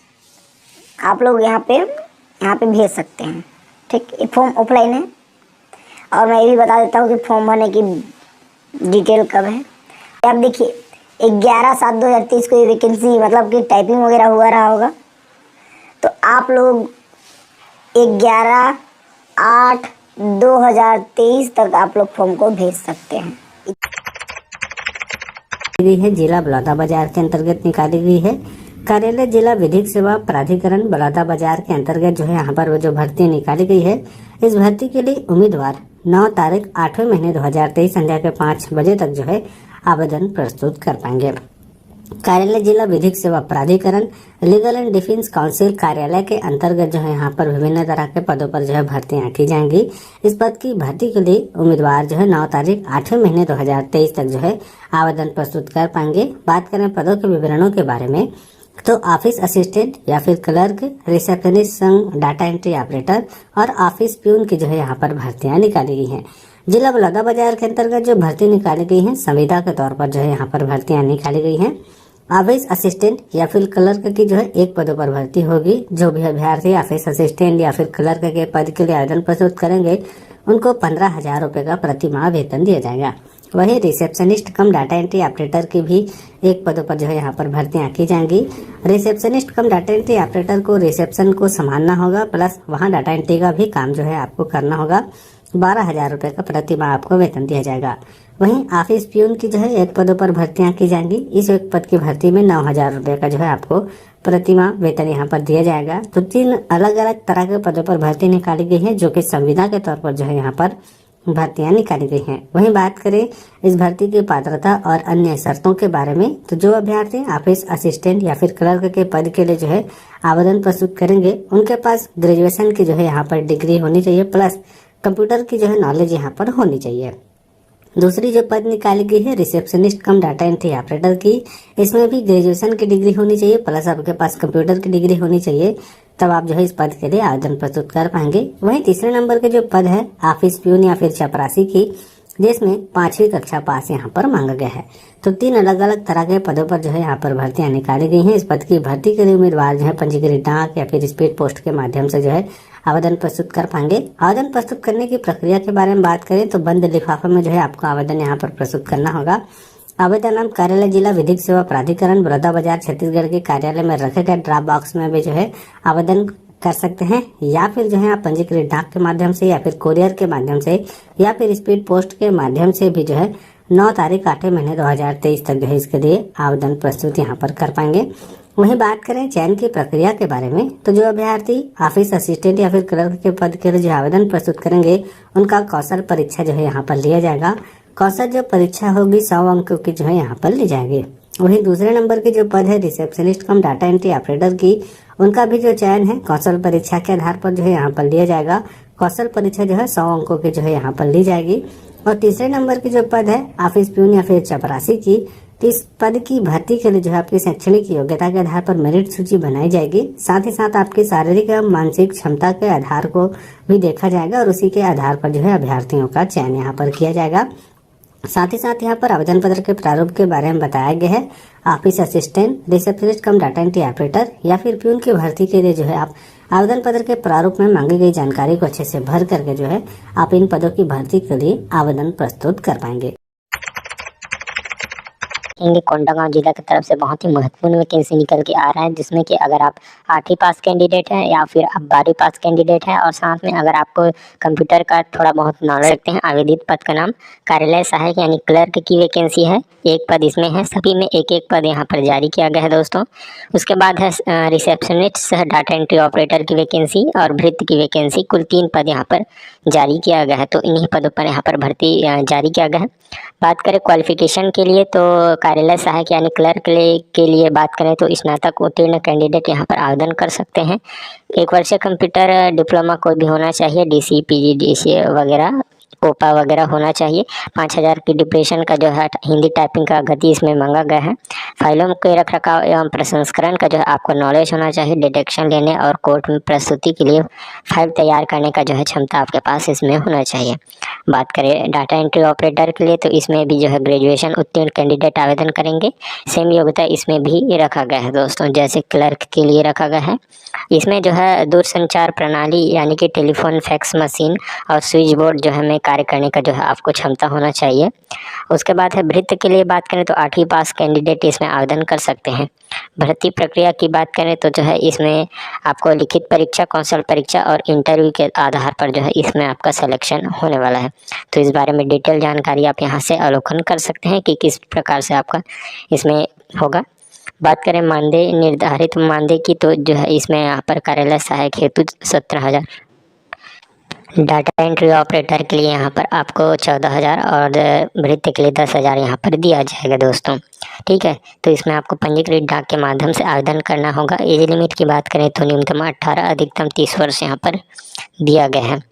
आप लोग यहाँ पे भेज सकते हैं। ठीक, ये फॉर्म ऑफलाइन है और मैं ये भी बता देता हूँ कि फॉर्म भरने की डिटेल कब है। आप देखिए 11/7/2023 को ये वैकेंसी मतलब कि टाइपिंग वगैरह हुआ रहा होगा, तो आप लोग 11/8/2023 तक आप लोग फॉर्म को भेज सकते हैं। गई है जिला बलौदाबाजार के अंतर्गत निकाली गई है। कार्यालय जिला विधिक सेवा प्राधिकरण बलौदाबाजार के अंतर्गत जो है यहाँ पर वो जो भर्ती निकाली गई है, इस भर्ती के लिए उम्मीदवार 9 तारीख 8वें महीने 2023 संध्या के 5 बजे तक जो है आवेदन प्रस्तुत कर पाएंगे। कार्यालय जिला विधिक सेवा प्राधिकरण लीगल एंड डिफेंस काउंसिल कार्यालय के अंतर्गत जो है यहाँ पर विभिन्न तरह के पदों पर जो है भर्तियां की जाएंगी। इस पद की भर्ती के लिए उम्मीदवार जो है 9 तारीख 8वें महीने 2023 तक जो है आवेदन प्रस्तुत कर पाएंगे। बात करें पदों के विवरणों के बारे में तो ऑफिस असिस्टेंट या फिर क्लर्क, रिसेप्शनिस्ट संघ, डाटा एंट्री ऑपरेटर और ऑफिस प्यून की जो है यहाँ पर भर्तियां निकाली गई हैं। जिला बलौदाबाजार के अंतर्गत जो भर्ती निकाली गई है संविदा के तौर पर जो है यहाँ पर भर्तियां निकाली गई हैं। ऑफिस असिस्टेंट या फिर क्लर्क की जो है 1 पदों पर भर्ती होगी। जो भी अभ्यर्थी ऑफिस असिस्टेंट या फिर क्लर्क के पद के लिए आवेदन प्रस्तुत करेंगे उनको 15,000 रुपए का प्रति माह वेतन दिया जाएगा। वहीं रिसेप्शनिस्ट कम डाटा एंट्री ऑपरेटर की भी 1 पदों पर जो है यहाँ पर भर्तियां की जाएंगी। रिसेप्शनिस्ट कम डाटा एंट्री ऑपरेटर को रिसेप्शन को संभालना होगा, प्लस वहाँ डाटा एंट्री का भी काम जो है आपको करना होगा। 12,000 रुपए का प्रति माह आपको वेतन दिया जाएगा। वहीं ऑफिस प्यून की जो है 1 पदों पर भर्तियां की जाएंगी। इस 1 पद की भर्ती में 9,000 रुपए का जो है आपको प्रति माह वेतन यहाँ पर दिया जाएगा। तो 3 अलग अलग तरह के पदों पर भर्ती निकाली गई है जो कि संविदा के तौर पर जो है यहाँ पर भर्तियां निकाली गई हैं। वहीं बात करें इस भर्ती की पात्रता और अन्य शर्तों के बारे में तो जो अभ्यर्थी ऑफिस असिस्टेंट या फिर क्लर्क के पद के लिए जो है आवेदन प्रस्तुत करेंगे उनके पास ग्रेजुएशन की जो है यहाँ पर डिग्री होनी चाहिए, प्लस कंप्यूटर की जो है नॉलेज यहाँ पर होनी चाहिए। दूसरी जो पद निकाली गई है रिसेप्शनिस्ट कम डाटा एंट्री ऑपरेटर की, इसमें भी ग्रेजुएशन की डिग्री होनी चाहिए, प्लस आपके पास कंप्यूटर की डिग्री होनी चाहिए, तब आप जो है इस पद के लिए आवेदन प्रस्तुत कर पाएंगे। वहीं तीसरे नंबर के जो पद है ऑफिस प्यून या फिर चपरासी की, जिसमें 5वीं कक्षा पास यहाँ पर मांगा गया है। तो 3 अलग अलग तरह के पदों पर जो है यहाँ पर भर्तियां निकाली गई हैं। इस पद की भर्ती के लिए उम्मीदवार जो है पंजीकृत डाक या फिर स्पीड पोस्ट के माध्यम से जो है आवेदन प्रस्तुत कर पाएंगे। आवेदन प्रस्तुत करने की प्रक्रिया के बारे में बात करें तो बंद लिफाफे में जो है आपको आवेदन यहाँ पर प्रस्तुत करना होगा। आवेदन नाम कार्यालय जिला विधिक सेवा प्राधिकरण बलौदाबाजार छत्तीसगढ़ के कार्यालय में रखे गए ड्रॉप बॉक्स में भी जो है आवेदन कर सकते हैं, या फिर जो है आप पंजीकृत डाक के माध्यम से या फिर कोरियर के माध्यम से या फिर स्पीड पोस्ट के माध्यम से भी जो है 9 तारीख 8वें महीने 2023 तक जो है इसके लिए आवेदन प्रस्तुत यहाँ पर कर पाएंगे। वहीं बात करें चयन की प्रक्रिया के बारे में तो जो अभ्यर्थी ऑफिस असिस्टेंट या फिर क्लर्क के पद के लिए जो आवेदन प्रस्तुत करेंगे उनका कौशल परीक्षा जो है यहाँ पर लिया जाएगा। कौशल जो परीक्षा होगी 100 अंकों की जो है यहाँ पर ली जाएगी। वहीं दूसरे नंबर की जो पद है रिसेप्शनिस्ट कम डाटा एंट्री ऑपरेटर की, उनका भी जो चयन है कौशल परीक्षा के आधार पर जो है यहाँ पर लिया जाएगा। कौशल परीक्षा जो है 100 अंकों की जो है यहाँ पर ली जाएगी। और तीसरे नंबर की जो पद है ऑफिस प्यून या फिर चपरासी की, तो इस पद की भर्ती के लिए जो है आपकी शैक्षणिक योग्यता के आधार पर मेरिट सूची बनाई जाएगी। साथ ही साथ आपकी शारीरिक एवं मानसिक क्षमता के आधार को भी देखा जाएगा और उसी के आधार पर जो है अभ्यर्थियों का चयन यहाँ पर किया जाएगा। साथ ही साथ यहाँ पर आवेदन पत्र के प्रारूप के बारे में बताया गया है। ऑफिस असिस्टेंट, रिसेप्शनिस्ट कम डाटा एंट्री ऑपरेटर या फिर प्यून की भर्ती के लिए जो है आप आवेदन पत्र के प्रारूप में मांगी गई जानकारी को अच्छे से भर करके जो है आप इन पदों की भर्ती के लिए आवेदन प्रस्तुत कर पाएंगे। देखेंगे कोंडागांव जिला की तरफ से बहुत ही महत्वपूर्ण वैकेंसी निकल के आ रहा है, जिसमें कि अगर आप 8वीं पास कैंडिडेट हैं या फिर आप 12वीं पास कैंडिडेट हैं और साथ में अगर आपको कंप्यूटर का थोड़ा बहुत नॉलेज रखते हैं। आवेदित पद का नाम कार्यालय सहायक यानी क्लर्क की वैकेंसी है। एक पद इसमें है, सभी में एक एक पद यहाँ पर जारी किया गया है दोस्तों। उसके बाद है रिसेप्शनिस्ट सह डाटा एंट्री ऑपरेटर की वैकेंसी और भृत्य की वैकेंसी। कुल 3 पद यहाँ पर जारी किया गया है, तो इन्हीं पदों पर यहाँ पर भर्ती जारी किया गया है। बात करें क्वालिफिकेशन के लिए तो कार्यालय सहायक यानी क्लर्क के लिए बात करें तो स्नातक उत्तीर्ण कैंडिडेट यहाँ पर आवेदन कर सकते हैं। 1 वर्षीय कंप्यूटर डिप्लोमा कोई भी होना चाहिए, डीसी, पीजीडीसी वगैरह, ओपा वगैरह होना चाहिए। 5000 की डिप्रेशन का जो है हिंदी टाइपिंग का गति इसमें मांगा गया है। फाइलों के रख रखाव एवं प्रसंस्करण का जो है आपको नॉलेज होना चाहिए। डिटेक्शन लेने और कोर्ट में प्रस्तुति के लिए फाइल तैयार करने का जो है क्षमता आपके पास इसमें होना चाहिए। बात करें डाटा एंट्री ऑपरेटर के लिए तो इसमें भी जो है ग्रेजुएशन उत्तीर्ण कैंडिडेट आवेदन करेंगे। सेम योग्यता इसमें भी रखा गया है दोस्तों, जैसे क्लर्क के लिए रखा गया है। इसमें जो है दूरसंचार प्रणाली यानी कि टेलीफोन, फैक्स मशीन और स्विच बोर्ड जो है में कार्य करने का जो है आपको क्षमता होना चाहिए। उसके बाद है भृत्य के लिए बात करें तो 8वीं पास कैंडिडेट इसमें आवेदन कर सकते हैं। भर्ती प्रक्रिया की बात करें तो जो है इसमें आपको लिखित परीक्षा, कौशल परीक्षा और इंटरव्यू के आधार पर जो है इसमें आपका सिलेक्शन होने वाला है। तो इस बारे में डिटेल जानकारी आप यहाँ से अवलोकन कर सकते हैं कि किस प्रकार से आपका इसमें होगा। बात करें मानदेय, निर्धारित मानदेय की तो जो है इसमें यहाँ पर कार्यालय सहायक हेतु 17,000, डाटा एंट्री ऑपरेटर के लिए यहाँ पर आपको 14,000 और भृत्य के लिए 10,000 यहाँ पर दिया जाएगा दोस्तों। ठीक है, तो इसमें आपको पंजीकृत डाक के माध्यम से आवेदन करना होगा। एज लिमिट की बात करें तो न्यूनतम 18, अधिकतम 30 वर्ष यहाँ पर दिया गया है।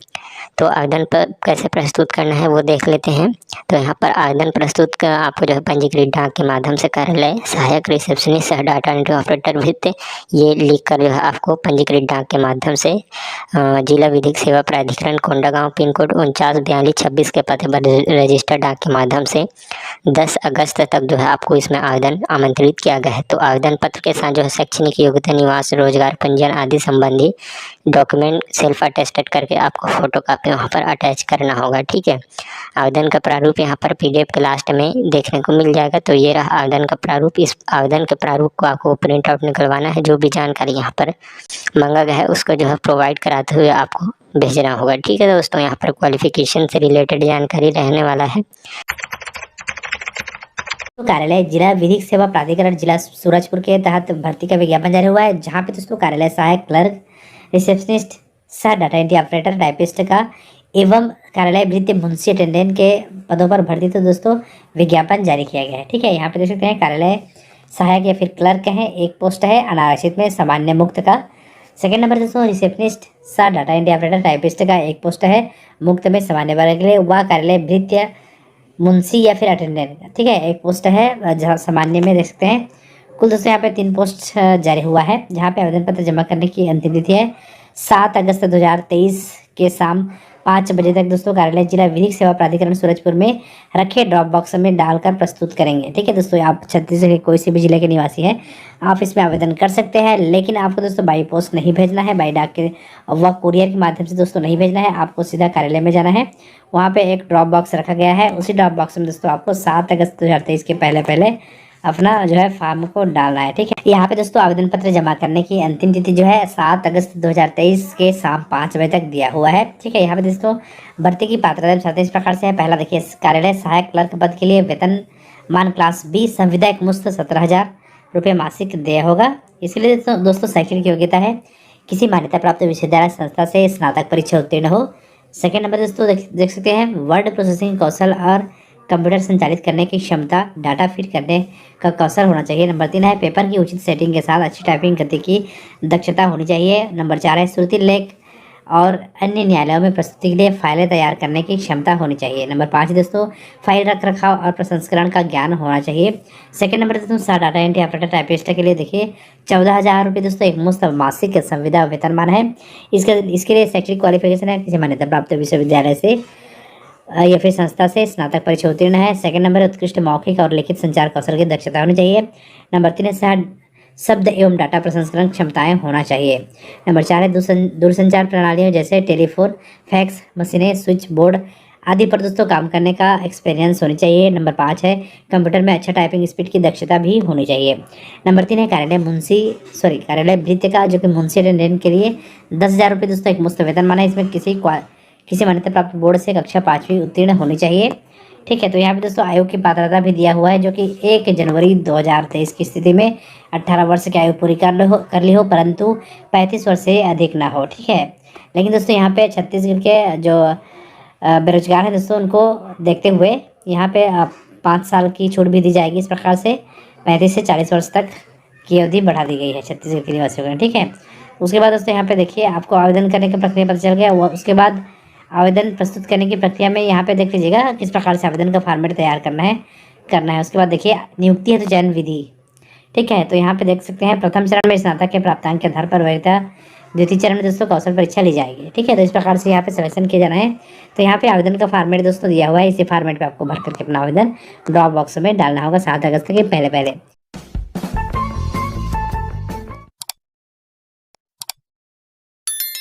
तो आवेदन पर कैसे प्रस्तुत करना है वो देख लेते हैं। तो यहाँ पर आवेदन प्रस्तुत का आपको जो है पंजीकृत डाक के माध्यम से कार्यालय सहायक, रिसेप्शनिस्ट सह डाटा एंट्री ऑपरेटर भृत्य ये लिख कर जो है आपको पंजीकृत डाक के माध्यम से जिला विधिक सेवा प्राधिकरण कोंडागांव पिन कोड 494226 के पते पर रजिस्टर्ड डाक के माध्यम से 10 अगस्त तक जो है आपको इसमें आवेदन आमंत्रित किया गया है। तो आवेदन पत्र के साथ जो है शैक्षणिक योग्यता, निवास, रोजगार पंजीयन आदि संबंधी डॉक्यूमेंट सेल्फ अटेस्टेड करके आपको फोटो कापी वहाँ पर अटैच करना होगा। ठीक है, आवेदन का प्रारूप यहाँ पर PDF के लास्ट में देखने को मिल जाएगा। तो ये रहा आवेदन का प्रारूप। इस आवेदन के प्रारूप को आपको प्रिंट आउट निकलवाना है। जो भी जानकारी यहाँ पर मांगा गया है उसको जो है प्रोवाइड कराते हुए आपको भेजना होगा। ठीक है दोस्तों, यहाँ पर क्वालिफिकेशन से रिलेटेड जानकारी रहने वाला है। तो कार्यालय जिला विधिक सेवा प्राधिकरण जिला सूरजपुर के तहत भर्ती का विज्ञापन जारी हुआ है, जहाँ पे दोस्तों कार्यालय सहायक, क्लर्क, रिसेप्शनिस्ट सह डाटा एंट्री ऑपरेटर, टाइपिस्ट का एवं कार्यालय भृत्य, मुंशी अटेंडेंट के पदों पर भर्ती तो दोस्तों विज्ञापन जारी किया गया है। ठीक है, यहाँ पे देख सकते हैं कार्यालय सहायक या फिर क्लर्क है, एक पोस्ट है अनारक्षित में सामान्य मुक्त का। सेकेंड नंबर दोस्तों रिसेप्शनिस्ट सह डाटा एंट्री ऑपरेटर, टाइपिस्ट का एक पोस्ट है मुक्त में सामान्य वर्ग के लिए। वह कार्यालय भृत्य, मुंशी या फिर अटेंडेंट, ठीक है, एक पोस्ट है जहाँ सामान्य में देख सकते हैं। कुल दोस्तों यहाँ पे 3 पोस्ट जारी हुआ है, जहाँ पे आवेदन पत्र जमा करने की अंतिम तिथि है 7 अगस्त 2023 के शाम 5 बजे तक दोस्तों कार्यालय जिला विधिक सेवा प्राधिकरण सूरजपुर में रखे ड्रॉप बॉक्स में डालकर प्रस्तुत करेंगे। ठीक है दोस्तों, आप छत्तीसगढ़ के कोई से भी जिले के निवासी हैं, आप इसमें आवेदन कर सकते हैं। लेकिन आपको दोस्तों बाई पोस्ट नहीं भेजना है, बाई डाक के व कुरियर के माध्यम से दोस्तों नहीं भेजना है, आपको सीधा कार्यालय में जाना है। वहाँ पे एक ड्रॉप बॉक्स रखा गया है, उसी ड्रॉप बॉक्स में दोस्तों आपको 7 अगस्त 2023 के पहले अपना जो है फॉर्म को डालना है। ठीक है, यहाँ पे दोस्तों आवेदन पत्र जमा करने की अंतिम तिथि जो है 7 अगस्त 2023 के शाम 5 बजे तक दिया हुआ है। ठीक है, यहाँ पे दोस्तों भर्ती की पात्रता इस प्रकार से है। पहला देखिए, कार्यालय सहायक क्लर्क पद के लिए वेतन मान क्लास B संविदा मुफ्त 17,000 रुपये मासिक देय होगा। इसके लिए दोस्तों शैक्षणिक योग्यता है किसी मान्यता प्राप्त विश्वविद्यालय संस्था से स्नातक परीक्षा उत्तीर्ण हो। सेकेंड नंबर दोस्तों देख सकते हैं वर्ड प्रोसेसिंग कौशल और कंप्यूटर संचालित करने की क्षमता, डाटा फीड करने का कौशल होना चाहिए। नंबर 3 है पेपर की उचित सेटिंग के साथ अच्छी टाइपिंग गति की दक्षता होनी चाहिए। नंबर 4 है श्रुति लेख और अन्य न्यायालयों में प्रस्तुति के लिए फाइलें तैयार करने की क्षमता होनी चाहिए। नंबर 5 दोस्तों फाइल रख रखाव और प्रसंस्करण का ज्ञान होना चाहिए। सेकंड नंबर दोस्तों डाटा एंट्री ऑपरेटर टाइपिस्ट के लिए देखिए 14,000 रुपये दोस्तों एक मुफ्त मासिक संविदा वेतनमान है। इसके लिए शैक्षणिक क्वालिफिकेशन है किसी मान्यता प्राप्त विश्वविद्यालय से या फिर संस्था से स्नातक परीक्षा उत्तीर्ण है। सेकंड नंबर है उत्कृष्ट मौखिक और लिखित संचार कौशल की दक्षता होनी चाहिए। नंबर 3 है शब्द एवं डाटा प्रसंस्करण क्षमताएं होना चाहिए। नंबर 4 है दूरसंचार प्रणालियों जैसे टेलीफोन, फैक्स मशीनें, स्विच बोर्ड आदि पर दोस्तों काम करने का एक्सपीरियंस होनी चाहिए। नंबर 5 है कंप्यूटर में अच्छा टाइपिंग स्पीड की दक्षता भी होनी चाहिए। नंबर 3 है कार्यालय भृत्य का, जो कि मुंशी अटेंडेंट के लिए 10,000 रुपये दोस्तों एक मुफ्त वेतन माना है। इसमें किसी मान्यता प्राप्त बोर्ड से कक्षा 5वीं उत्तीर्ण होनी चाहिए। ठीक है, तो यहाँ पे दोस्तों आयु की पात्रता भी दिया हुआ है, जो कि 1 जनवरी 2023 की स्थिति में 18 वर्ष की आयु पूरी कर ली हो, परंतु 35 वर्ष से अधिक ना हो। ठीक है, लेकिन दोस्तों यहाँ पे छत्तीसगढ़ के जो बेरोजगार हैं दोस्तों, उनको देखते हुए यहाँ पे 5 साल की छूट भी दी जाएगी। इस प्रकार से 35 से 40 वर्ष तक की अवधि बढ़ा दी गई है छत्तीसगढ़ के निवासियों को। ठीक है, उसके बाद दोस्तों यहाँ पे देखिए आपको आवेदन करने की प्रक्रिया पता चल गया। उसके बाद आवेदन प्रस्तुत करने की प्रक्रिया में यहाँ पे देख लीजिएगा किस प्रकार से आवेदन का फॉर्मेट तैयार करना है। उसके बाद देखिए नियुक्ति हेतु चयन विधि। ठीक है, तो यहाँ पे देख सकते हैं प्रथम चरण में स्नातक के प्राप्तांक के आधार पर वैधता, द्वितीय चरण में दोस्तों कौशल परीक्षा ली जाएगी। ठीक है, तो इस प्रकार से यहाँ पे सिलेक्शन किया जाना है। तो यहाँ पे आवेदन का फॉर्मेट दोस्तों दिया हुआ है, इसी फॉर्मेट पे आपको भर करके अपना आवेदन ड्रॉप बॉक्स में डालना होगा 7 अगस्त के पहले।